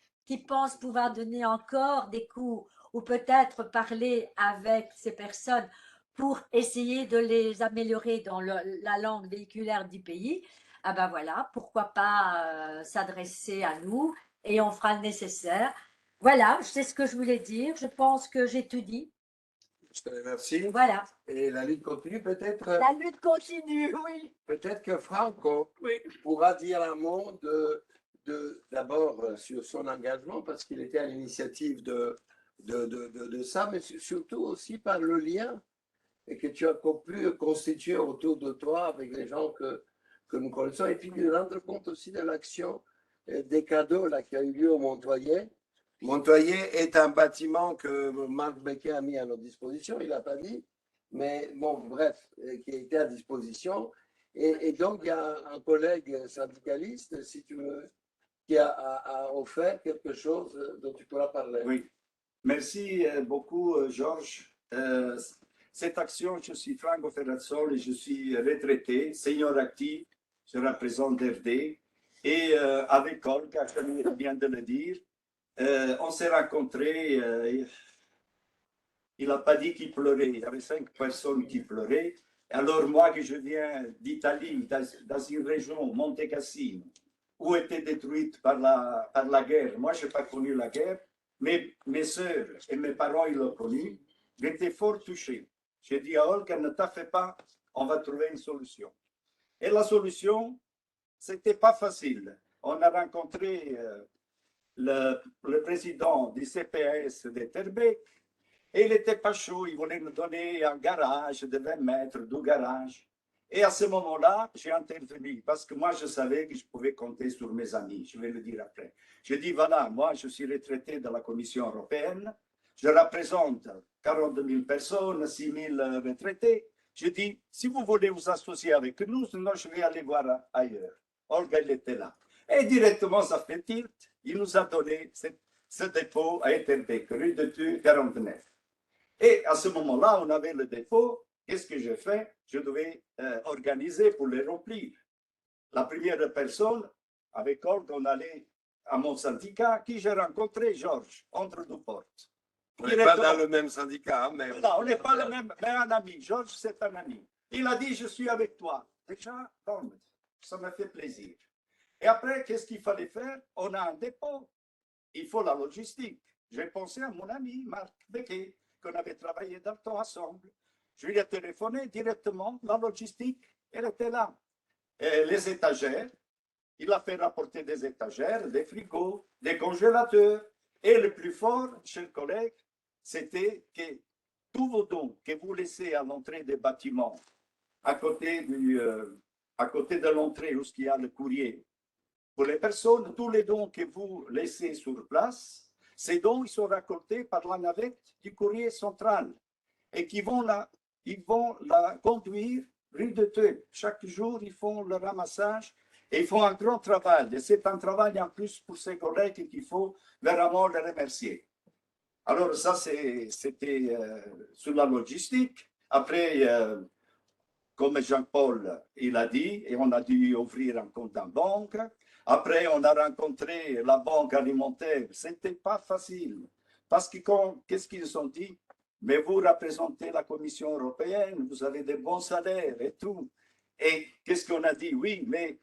pensent pouvoir donner encore des cours ou peut-être parler avec ces personnes pour essayer de les améliorer dans la langue véhiculaire du pays, ah ben voilà, pourquoi pas s'adresser à nous et on fera le nécessaire. Voilà, c'est ce que je voulais dire. Je pense que j'ai tout dit. Je te remercie. Voilà. Et la lutte continue, peut-être. La lutte continue, oui. Peut-être que Franco pourra dire un mot d'abord sur son engagement, parce qu'il était à l'initiative de ça, mais surtout aussi par le lien et que tu as pu constituer autour de toi avec les gens que nous connaissons, et puis de rendre compte aussi de l'action des cadeaux là, qui a eu lieu au Montoyer. Montoyer est un bâtiment que Marc Becquet a mis à notre disposition, il n'a pas dit, mais bon, bref, qui a été à disposition. Et donc, il y a un collègue syndicaliste, si tu veux, qui a offert quelque chose dont tu pourras parler. Oui, merci beaucoup, Georges. Cette action, je suis Franco Ferrazzoli, je suis retraité, senior actif, je représente RD. Et avec Olga, comme je viens de le dire, on s'est rencontrés. Il n'a pas dit qu'il pleurait. Il y avait 5 personnes qui pleuraient. Alors moi, que je viens d'Italie, dans une région, Monte Cassino, où était détruite par la guerre. Moi, je n'ai pas connu la guerre, mais mes soeurs et mes parents, ils l'ont connu. J'étais fort touché. J'ai dit à Olga, ne t'en fais pas, on va trouver une solution. Et la solution, ce n'était pas facile. On a rencontré le président du CPS de Terbeek, et il n'était pas chaud, il voulait nous donner un garage de 20 mètres de garage. Et à ce moment-là, j'ai intervenu parce que moi, je savais que je pouvais compter sur mes amis. Je vais le dire après. Je dis, voilà, moi, je suis retraité de la Commission européenne. Je représente 42 000 personnes, 6 000 retraités. Je dis, si vous voulez vous associer avec nous, sinon je vais aller voir ailleurs. Olga, elle était là. Et directement, ça fait tilt. Il nous a donné ce dépôt à Etterbeek, rue de Thu, 49. Et à ce moment-là, on avait le dépôt. Qu'est-ce que j'ai fait? Je devais organiser pour les remplir. La première personne, avec Olga, on allait à mon syndicat, qui j'ai rencontré, Georges, entre deux portes. On n'est pas dans le même syndicat, hein, mais... Non, on n'est pas le même, mais un ami. Georges, c'est un ami. Il a dit, je suis avec toi. Déjà, ça me fait plaisir. Et après, qu'est-ce qu'il fallait faire? On a un dépôt. Il faut la logistique. J'ai pensé à mon ami, Marc Becquet, qu'on avait travaillé dans le temps ensemble. Je lui ai téléphoné directement, la logistique, elle était là. Et les étagères, il a fait rapporter des étagères, des frigos, des congélateurs. Et le plus fort, chers collègues, c'était que tous vos dons que vous laissez à l'entrée des bâtiments, à côté de l'entrée où il y a le courrier, pour les personnes, tous les dons que vous laissez sur place, ces dons ils sont récoltés par la navette du courrier central et qui vont la conduire rue de Thu. Chaque jour, ils font le ramassage et ils font un grand travail. Et c'est un travail en plus pour ces collègues qu'il faut vraiment les remercier. Alors ça, c'était sur la logistique. Après, comme Jean-Paul il a dit, et on a dû ouvrir un compte en banque. Après, on a rencontré la banque alimentaire. Ce n'était pas facile. Parce que qu'est-ce qu'ils ont dit? Mais vous représentez la Commission européenne, vous avez des bons salaires et tout. Et qu'est-ce qu'on a dit? Oui, mais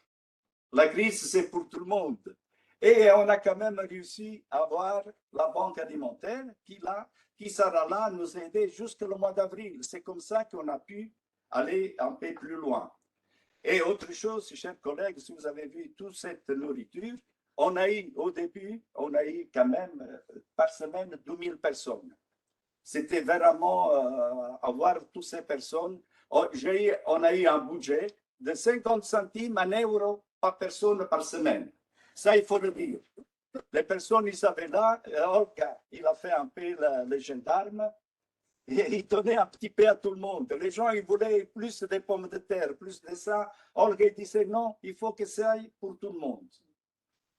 la crise, c'est pour tout le monde. Et on a quand même réussi à avoir la banque alimentaire qui sera là nous aider jusqu'au mois d'avril. C'est comme ça qu'on a pu aller un peu plus loin. Et autre chose, chers collègues, si vous avez vu toute cette nourriture, au début, on a eu quand même par semaine 2000 personnes. C'était vraiment avoir toutes ces personnes. On a eu un budget de 50 centimes en euros par personne par semaine. Ça, il faut le dire. Les personnes, ils savaient là, Olga, il a fait un peu le gendarme, et il donnait un petit peu à tout le monde. Les gens, ils voulaient plus de pommes de terre, plus de ça. Olga disait non, il faut que ça aille pour tout le monde.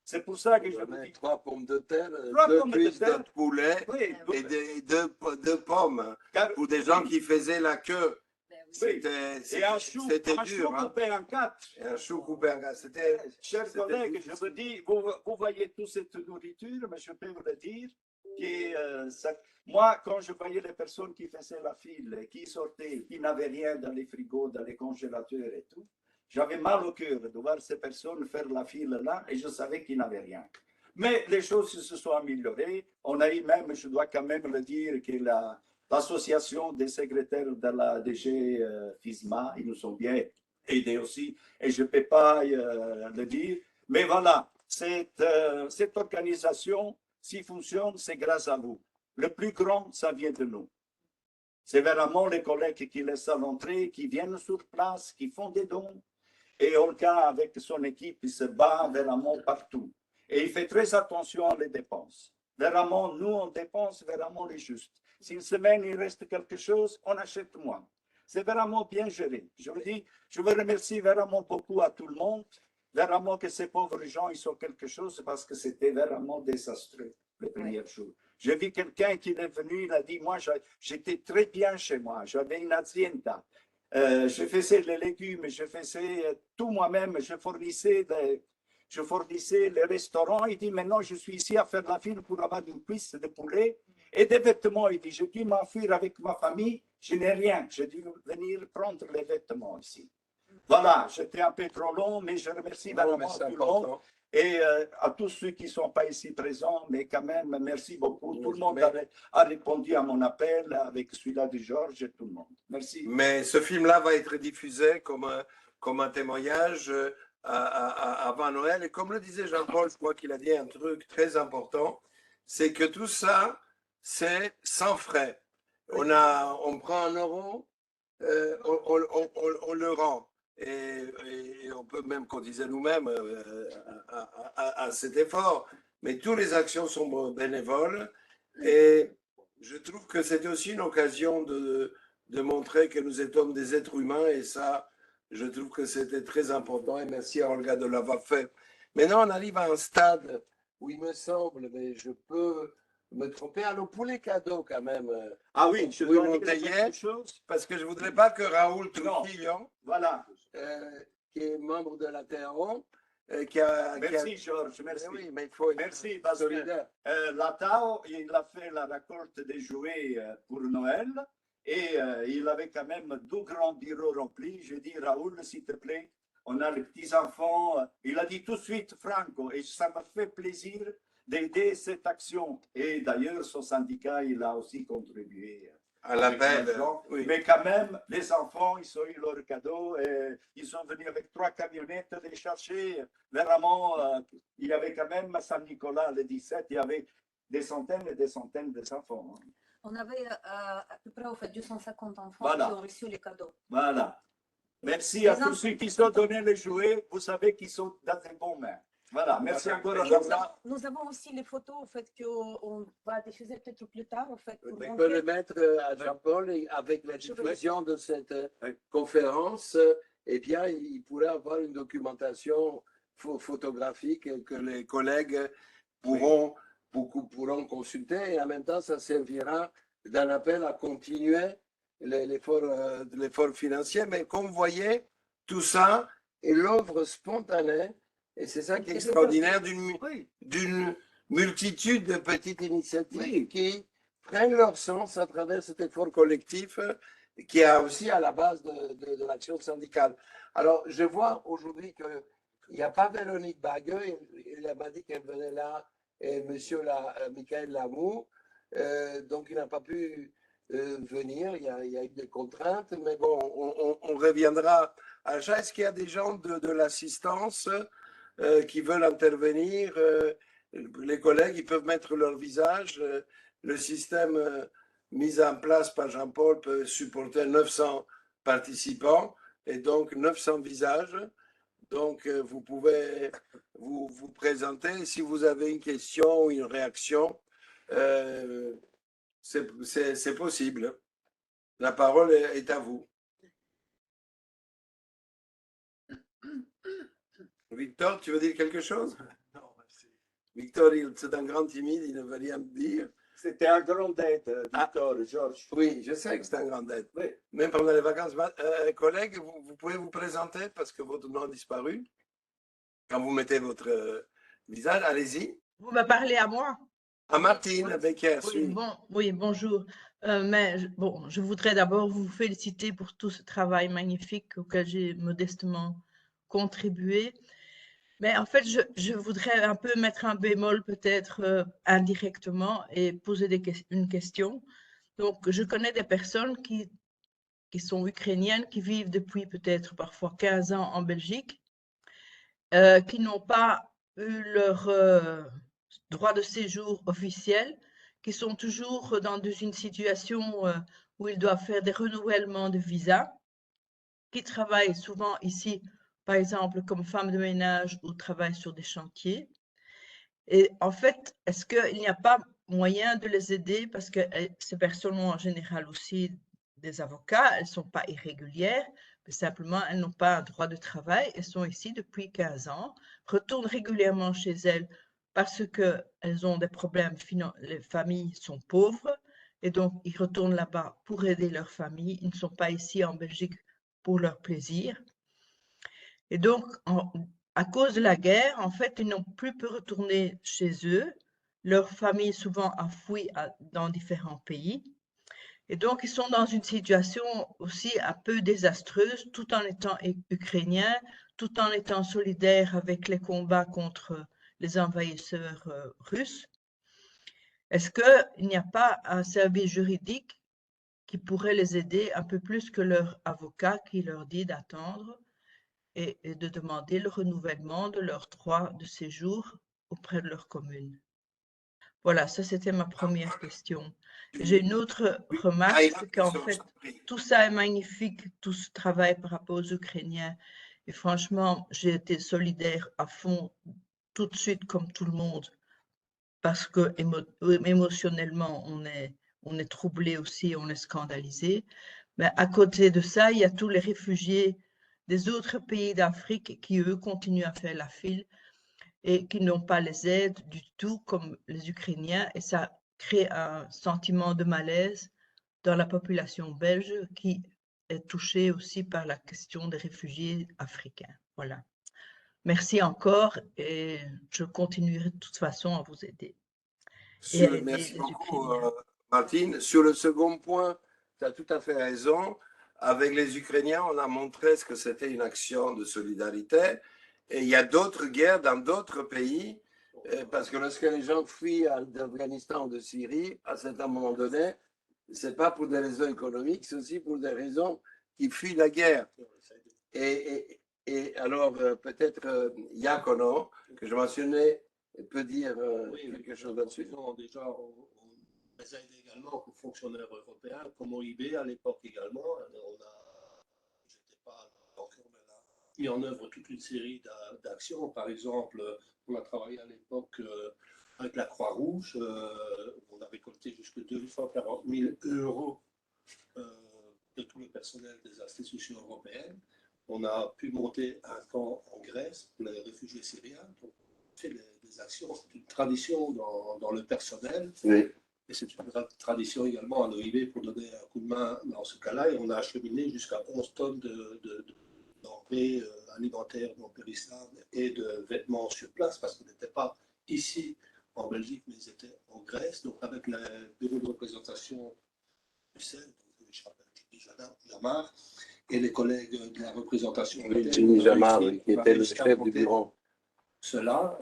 C'est pour ça que je vous dis. 3 pommes de terre, 2 cuisses de poulet Oui, et deux pommes. Pour des gens qui faisaient la queue. Et un chou dur. coupé en 4. Et un chou coupé en 4. Chers collègues, je vous dis, vous voyez toute cette nourriture, mais je peux vous le dire, que moi, quand je voyais les personnes qui faisaient la file, qui sortaient, qui n'avaient rien dans les frigos, dans les congélateurs et tout, j'avais mal au cœur de voir ces personnes faire la file là et je savais qu'ils n'avaient rien. Mais les choses se sont améliorées. On a eu même, je dois quand même le dire, que l'association des secrétaires de la DG FISMA, ils nous ont bien aidés aussi, et je ne peux pas le dire. Mais voilà, cette organisation, s'il fonctionne, c'est grâce à vous. Le plus grand, ça vient de nous. C'est vraiment les collègues qui laissent à l'entrée, qui viennent sur place, qui font des dons. Et Olga, avec son équipe, il se bat vraiment partout. Et il fait très attention à les dépenses. Vraiment, nous, on dépense vraiment les justes. Si une semaine, il reste quelque chose, on achète moins. C'est vraiment bien géré. Je vous dis, je vous remercie vraiment beaucoup à tout le monde. Vraiment que ces pauvres gens, ils sont quelque chose parce que c'était vraiment désastreux le premier jour. J'ai vu quelqu'un qui est venu, il a dit, moi, j'étais très bien chez moi. J'avais une hacienda. Je faisais les légumes, je faisais tout moi-même. Je fournissais les restaurants. Il dit, maintenant, je suis ici à faire la file pour avoir une cuisse de poulet et des vêtements. Il dit, je dû m'enfuir avec ma famille. Je n'ai rien. J'ai dû venir prendre les vêtements ici. Voilà, j'étais un peu trop long, mais je remercie vraiment tout le monde et à tous ceux qui ne sont pas ici présents, mais quand même, merci beaucoup. Tout le monde a répondu à mon appel avec celui-là de Georges et tout le monde. Merci. Mais ce film-là va être diffusé comme un témoignage avant Noël. Et comme le disait Jean-Paul, je crois qu'il a dit un truc très important, c'est que tout ça, c'est sans frais. On prend 1 euro, on le rend. Et on peut même cotiser nous-mêmes à cet effort. Mais toutes les actions sont bénévoles. Et je trouve que c'était aussi une occasion de montrer que nous étions des êtres humains. Et ça, je trouve que c'était très important. Et merci à Olga de l'avoir fait. Maintenant, on arrive à un stade où il me semble, mais je peux me tromper. Alors, pour les cadeaux, quand même. Ah oui, je oui, dois mon dire taillet, quelque chose. parce que je ne voudrais pas que Raoul Trujillo, Voilà. qui est membre de la TAO, Merci, Georges. Merci. Oui, mais il faut être Merci, parce que solidaire. la TAO, il a fait la récolte des jouets pour Noël et il avait quand même 2 grands bureaux remplis. Je dis, Raoul, s'il te plaît, on a les petits-enfants. Il a dit tout de suite, Franco, et ça m'a fait plaisir d'aider cette action. Et d'ailleurs, son syndicat, il a aussi contribué À l'appel, oui. Mais quand même, les enfants, ils ont eu leur cadeau et ils sont venus avec 3 camionnettes les chercher. Vraiment, il y avait quand même à Saint-Nicolas, le 17, il y avait des centaines et des centaines d'enfants. On avait à peu près au fait 250 enfants Voilà. qui ont reçu les cadeaux. Voilà. Merci à tous ceux qui sont donnés les jouets. Vous savez qu'ils sont dans de bonnes mains. Voilà, merci encore à vous. Nous avons aussi les photos au fait qu'on va diffuser peut-être plus tard. Au fait, pour On peut le mettre à Jean-Paul et avec la diffusion de cette conférence, eh bien, il pourrait avoir une documentation photographique que les collègues pourront consulter et en même temps, ça servira d'un appel à continuer l'effort financier. Mais comme vous voyez, tout ça est l'œuvre spontanée. Et c'est ça qui est extraordinaire d'une multitude de petites initiatives qui prennent leur sens à travers cet effort collectif qui est aussi à la base de l'action syndicale. Alors, je vois aujourd'hui qu'il n'y a pas Véronique Bagueux, il m'a dit qu'elle venait là, et monsieur Michael Lamour, donc il n'a pas pu venir, il y a eu des contraintes, mais bon, on reviendra à ça. Est-ce qu'il y a des gens de l'assistance qui veulent intervenir? Les collègues, ils peuvent mettre leur visage. Le système mis en place par Jean-Paul peut supporter 900 participants et donc 900 visages. Donc, vous pouvez vous présenter. Si vous avez une question ou une réaction, c'est possible. La parole est à vous. Victor, tu veux dire quelque chose? Non, merci. Victor, c'est un grand timide, il ne veut rien dire. C'était un grand aide, Victor, Georges. Oui, je sais que c'est un grand aide. Oui. Même pendant les vacances. Collègues, vous pouvez vous présenter parce que votre nom a disparu. Quand vous mettez votre visage, allez-y. Vous me parlez à moi? À Martine Becker. Oui, bonjour. Bon, je voudrais d'abord vous féliciter pour tout ce travail magnifique auquel j'ai modestement contribué. Mais en fait, je voudrais un peu mettre un bémol peut-être indirectement et poser une question. Donc, je connais des personnes qui sont ukrainiennes, qui vivent depuis peut-être parfois 15 ans en Belgique, qui n'ont pas eu leur droit de séjour officiel, qui sont toujours dans une situation où ils doivent faire des renouvellements de visa, qui travaillent souvent ici, par exemple, comme femmes de ménage ou travaillent sur des chantiers. Et en fait, est-ce qu'il n'y a pas moyen de les aider parce que ces personnes ont en général aussi des avocats, elles ne sont pas irrégulières, mais simplement elles n'ont pas un droit de travail, elles sont ici depuis 15 ans, retournent régulièrement chez elles parce qu'elles ont des problèmes, les familles sont pauvres et donc ils retournent là-bas pour aider leur famille, ils ne sont pas ici en Belgique pour leur plaisir. Et donc, à cause de la guerre, en fait, ils n'ont plus pu retourner chez eux. Leur famille souvent a fui dans différents pays. Et donc, ils sont dans une situation aussi un peu désastreuse, tout en étant ukrainiens, tout en étant solidaires avec les combats contre les envahisseurs russes. Est-ce qu'il n'y a pas un service juridique qui pourrait les aider un peu plus que leur avocat qui leur dit d'attendre? et de demander le renouvellement de leur droit de séjour auprès de leur commune. Voilà, ça c'était ma première question. J'ai une autre remarque, c'est qu'en fait, tout ça est magnifique, tout ce travail par rapport aux Ukrainiens. Et franchement, j'ai été solidaire à fond tout de suite comme tout le monde, parce que émotionnellement, on est troublé aussi, on est scandalisé. Mais à côté de ça, il y a tous les réfugiés des autres pays d'Afrique qui, eux, continuent à faire la file et qui n'ont pas les aides du tout comme les Ukrainiens. Et ça crée un sentiment de malaise dans la population belge qui est touchée aussi par la question des réfugiés africains. Voilà. Merci encore et je continuerai de toute façon à vous aider. Merci beaucoup, Martine. Sur le second point, tu as tout à fait raison. Avec les Ukrainiens, on a montré ce que c'était une action de solidarité. Et il y a d'autres guerres dans d'autres pays, parce que lorsque les gens fuient d'Afghanistan ou de Syrie, à un certain moment donné, ce n'est pas pour des raisons économiques, c'est aussi pour des raisons qui fuient la guerre. Et alors, peut-être Iacono, que je mentionnais, peut dire quelque chose là-dessus. Déjà, on les aide également aux fonctionnaires européens, comme OIB à l'époque également. J'étais pas encore, mais là, mis en œuvre toute une série d'actions. Par exemple, on a travaillé à l'époque avec la Croix-Rouge. On a récolté jusqu'à 240 000 euros de tout le personnel des institutions européennes. On a pu monter un camp en Grèce pour les réfugiés syriens. Donc, on fait des actions, c'est une tradition dans le personnel. Oui. Et c'est une tradition également à l'OIB pour donner un coup de main dans ce cas-là. Et on a acheminé jusqu'à 11 tonnes de denrées alimentaires non périssables et de vêtements sur place, parce qu'on n'était pas ici en Belgique, mais ils étaient en Grèce. Donc avec le bureau de représentation Bruxelles, je rappelle Jamar, et les collègues de la représentation. Jimmy Jamar, qui était le chef du bureau. Cela,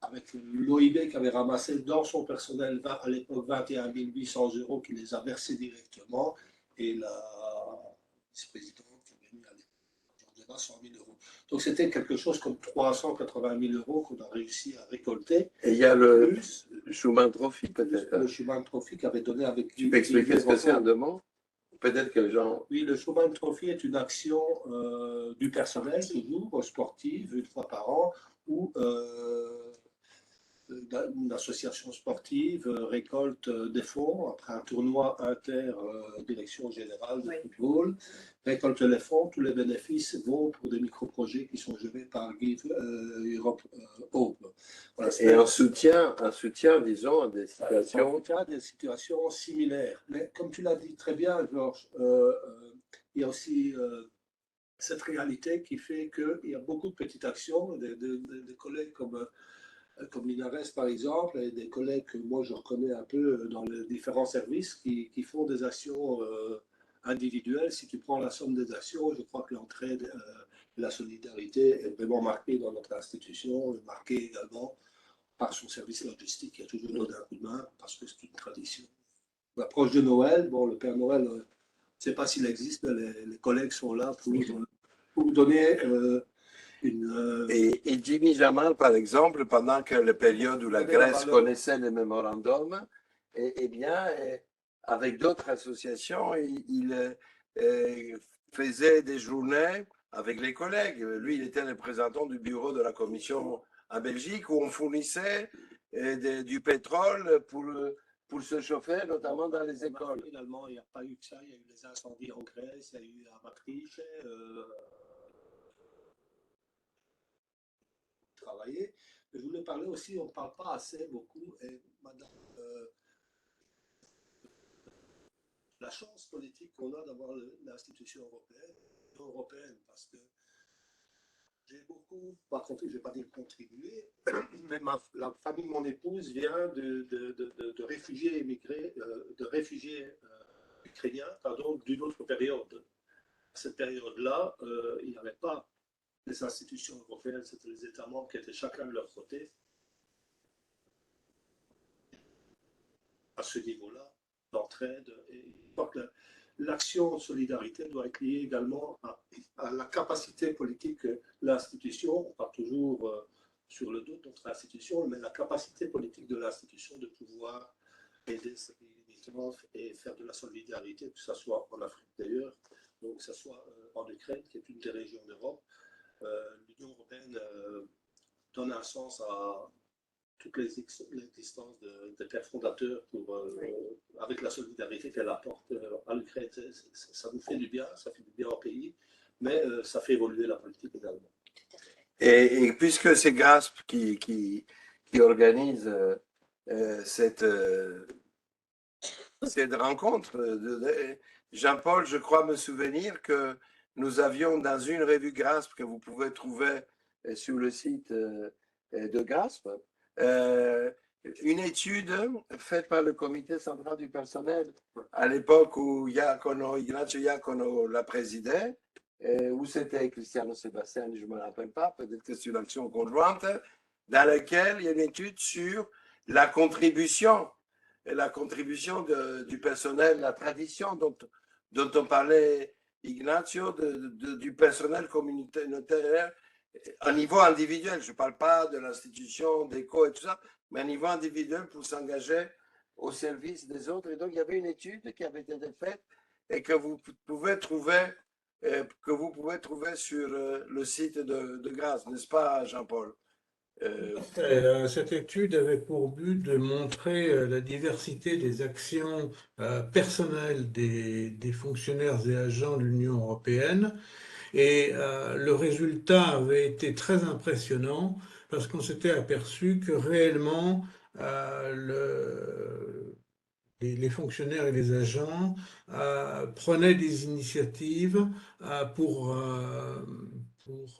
avec l'OIB qui avait ramassé dans son personnel à l'époque 21 800 euros, qui les a versés directement, et la vice-présidente qui avait mis à l'époque 100 000 euros. Donc c'était quelque chose comme 380 000 euros qu'on a réussi à récolter. Et il y a le Schumann Trophy, peut-être. Le Schumann Trophy qui avait donné avec... Tu peux expliquer ce que c'est en deux mots? Peut-être que les gens... Oui, le Schumann Trophy est une action du personnel, toujours, sportive, une fois par an, où une association sportive récolte des fonds après un tournoi inter-direction générale de football, récolte les fonds, tous les bénéfices vont pour des micro-projets qui sont gérés par Give Europe Hope. Voilà, et un soutien, disons, à des situations... des situations similaires. Mais comme tu l'as dit très bien, Georges, il y a aussi cette réalité qui fait qu'il y a beaucoup de petites actions, des collègues comme Linares par exemple, et des collègues que moi je reconnais un peu dans les différents services qui font des actions individuelles. Si tu prends la somme des actions, je crois que l'entraide et la solidarité est vraiment marquée dans notre institution, marquée également par son service logistique qui a toujours donné un coup de main parce que c'est une tradition. L'approche de Noël, bon, le Père Noël, je ne sais pas s'il existe, mais les collègues sont là pour donner Et Jimmy Jamal, par exemple, pendant que la période où la Grèce connaissait les mémorandums, avec d'autres associations, il faisait des journées avec les collègues. Lui, il était le représentant du bureau de la commission en Belgique où on fournissait du pétrole pour se chauffer, notamment dans les écoles. Finalement, il n'y a pas eu que ça. Il y a eu les incendies en Grèce, il y a eu à Maastricht. Travailler. Mais je voulais parler aussi, on ne parle pas assez beaucoup, et madame, la chance politique qu'on a d'avoir l'institution européenne, parce que j'ai beaucoup, par contre, je ne vais pas dire contribuer, mais la famille de mon épouse vient de réfugiés émigrés, de réfugiés ukrainiens, pardon, d'une autre période. À cette période-là, il n'y avait pas les institutions européennes, c'était les États membres qui étaient chacun de leur côté. À ce niveau-là, d'entraide. Et je crois que l'action de solidarité doit être liée également à la capacité politique de l'institution. On parle toujours sur le dos de notre institution, mais la capacité politique de l'institution de pouvoir aider ces pays limitrophes et faire de la solidarité, que ce soit en Afrique d'ailleurs, donc que ce soit en Ukraine, qui est une des régions d'Europe. L'Union européenne donne un sens à toute l'existence des pères fondateurs avec la solidarité qu'elle apporte à l'Ukraine. Ça nous fait du bien, ça fait du bien au pays, mais ça fait évoluer la politique également. Et puisque c'est GRASP qui organise cette rencontre, Jean-Paul, je crois me souvenir que nous avions dans une revue GRASP que vous pouvez trouver sur le site de GRASP, une étude faite par le comité central du personnel à l'époque où Ignacio Iacono la présidait, où c'était Cristiano Sébastien, je ne me rappelle pas, peut-être que c'est une action conjointe, dans laquelle il y a une étude sur la contribution du personnel, la tradition dont on parlait, Ignacio, du personnel communautaire à niveau individuel. Je ne parle pas de l'institution, d'ECO et tout ça, mais à niveau individuel pour s'engager au service des autres. Et donc, il y avait une étude qui avait été faite et que vous pouvez trouver sur le site de GRASP, n'est-ce pas, Jean-Paul? Cette étude avait pour but de montrer la diversité des actions personnelles des fonctionnaires et agents de l'Union européenne. Et le résultat avait été très impressionnant parce qu'on s'était aperçu que réellement les fonctionnaires et les agents prenaient des initiatives pour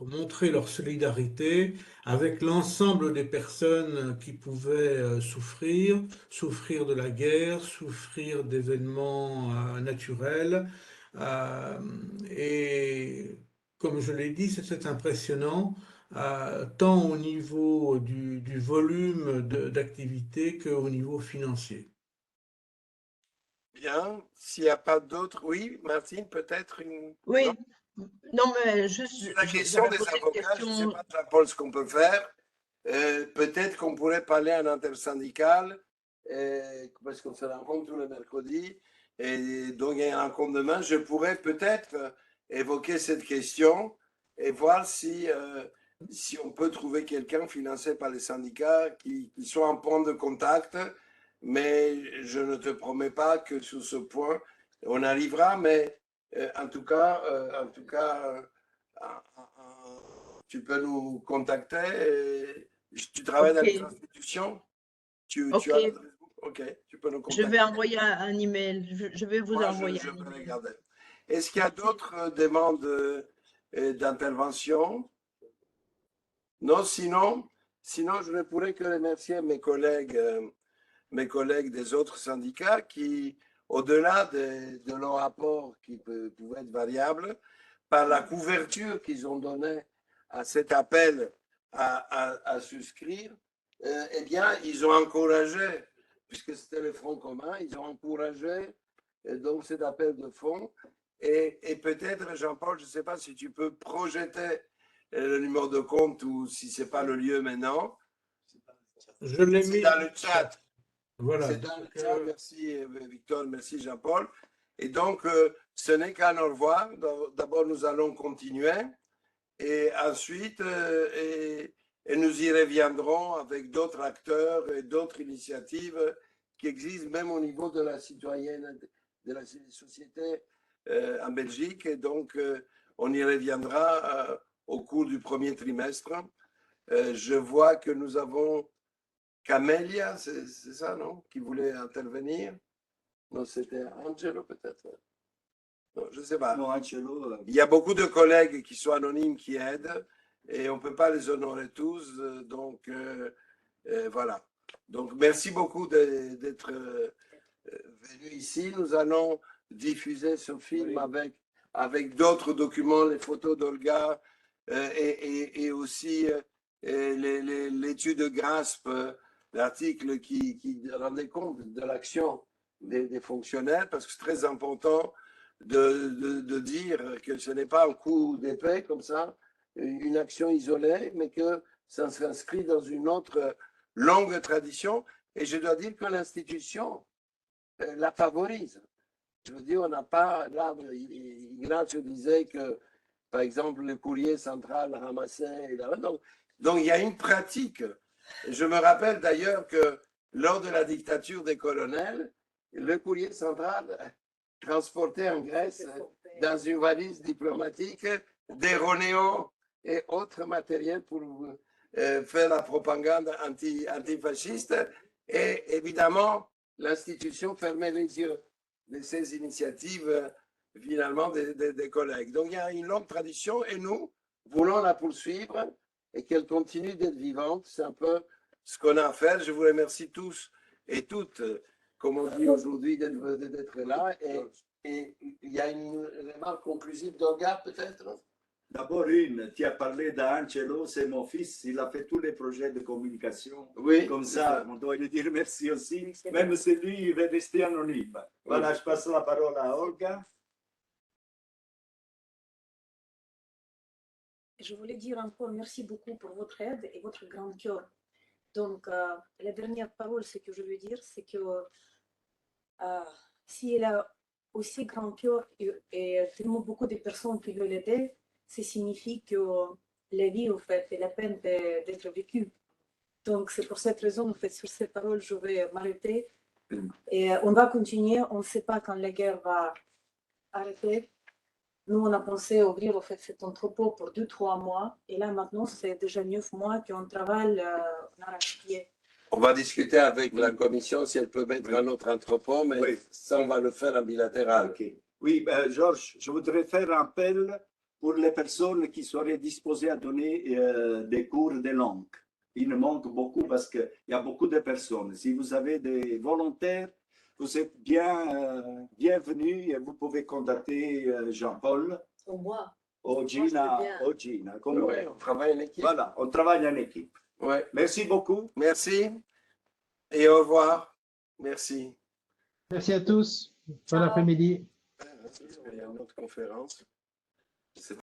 montrer leur solidarité avec l'ensemble des personnes qui pouvaient souffrir de la guerre, souffrir d'événements naturels. Et comme je l'ai dit, c'était impressionnant, tant au niveau du volume d'activité qu'au niveau financier. Bien, s'il n'y a pas d'autres, oui, Martine, peut-être une. Oui, Non, non, mais juste. la question j'avais des posé une avocats, je ne sais question. pas, Jean-Paul, ce qu'on peut faire. Peut-être qu'on pourrait parler en intersyndical, parce qu'on se rencontre tous les mercredis, et donc il y a un rencontre demain. Je pourrais peut-être évoquer cette question et voir si on peut trouver quelqu'un financé par les syndicats qui soit un point de contact, mais je ne te promets pas que sur ce point, on arrivera, mais en tout cas, tu peux nous contacter. Tu travailles dans les institutions? Ok. Ok, tu peux nous Je contacter. vais envoyer un email. Je vais vous envoyer Je un vais email. regarder. Est-ce qu'il y a d'autres demandes d'intervention? Non, sinon, je ne pourrais que remercier mes collègues des autres syndicats qui, au-delà de leur rapport qui pouvait être variable, par la couverture qu'ils ont donnée à cet appel à souscrire, eh bien, ils ont encouragé, puisque c'était le Front commun, ils ont encouragé donc cet appel de fonds. Et peut-être, Jean-Paul, je ne sais pas si tu peux projeter le numéro de compte ou si ce n'est pas le lieu maintenant. Je l'ai mis dans le chat. Voilà. C'est dans le chat. Merci Victor, merci Jean-Paul. Et donc, ce n'est qu'un au revoir. D'abord, nous allons continuer. Et ensuite, et nous y reviendrons avec d'autres acteurs et d'autres initiatives qui existent même au niveau de la citoyenne, de la société en Belgique. Et donc, on y reviendra au cours du premier trimestre. Je vois que nous avons Camélia, c'est ça, non? Qui voulait intervenir? Non, c'était Angelo peut-être. Non, je ne sais pas. Non, Angelo. Il y a beaucoup de collègues qui sont anonymes qui aident et on ne peut pas les honorer tous. Donc, voilà. Donc, merci beaucoup d'être venu ici. Nous allons diffuser ce film avec d'autres documents, les photos d'Olga et aussi l'étude de GRASP, l'article qui rendait compte de l'action des fonctionnaires, parce que c'est très important de dire que ce n'est pas un coup d'épée comme ça, une action isolée, mais que ça s'inscrit dans une autre longue tradition. Et je dois dire que l'institution la favorise. Je veux dire, on n'a pas, là, Ignacio disait que, par exemple, le courrier central ramassait, donc il y a une pratique. Je me rappelle d'ailleurs que lors de la dictature des colonels, le courrier central transportait en Grèce, dans une valise diplomatique, des ronéos et autres matériels pour faire la propagande antifasciste. Et évidemment, l'institution fermait les yeux de ces initiatives, finalement, des collègues. Donc, il y a une longue tradition et nous voulons la poursuivre et qu'elle continue d'être vivante. C'est un peu ce qu'on a à faire. Je vous remercie tous et toutes, comme on dit aujourd'hui, d'être là. Et il y a une remarque conclusive d'Olga, peut-être? D'abord une, tu as parlé d'Angelo, c'est mon fils, il a fait tous les projets de communication. Oui. Comme ça, on doit lui dire merci aussi, même si lui, il va rester anonyme. Voilà, je passe la parole à Olga. Je voulais dire encore merci beaucoup pour votre aide et votre grand cœur. Donc, la dernière parole, ce que je veux dire, c'est que si elle a aussi grand cœur et tellement beaucoup de personnes qui veulent l'aider, ça signifie que la vie, en fait, est la peine d'être vécue. Donc, c'est pour cette raison, en fait, sur ces paroles, je vais m'arrêter. Et on va continuer. On ne sait pas quand la guerre va arrêter. Nous, on a pensé ouvrir, en fait, cet entrepôt pour 2-3 mois. Et là, maintenant, c'est déjà 9 mois qu'on travaille en arrache-pied. On va discuter avec la commission si elle peut mettre un autre entrepôt, mais ça, on va le faire en bilatéral. Okay. Oui, Georges, je voudrais faire un appel pour les personnes qui seraient disposées à donner des cours de langue. Il nous manque beaucoup parce qu'il y a beaucoup de personnes. Si vous avez des volontaires, vous êtes bienvenus et vous pouvez contacter Jean-Paul. Au moins. Ou Gina. Comme Ouais, on travaille en équipe. Voilà, on travaille en équipe. Ouais. Merci beaucoup. Merci et au revoir. Merci. Merci à tous. Bon après-midi. Il y a une autre conférence.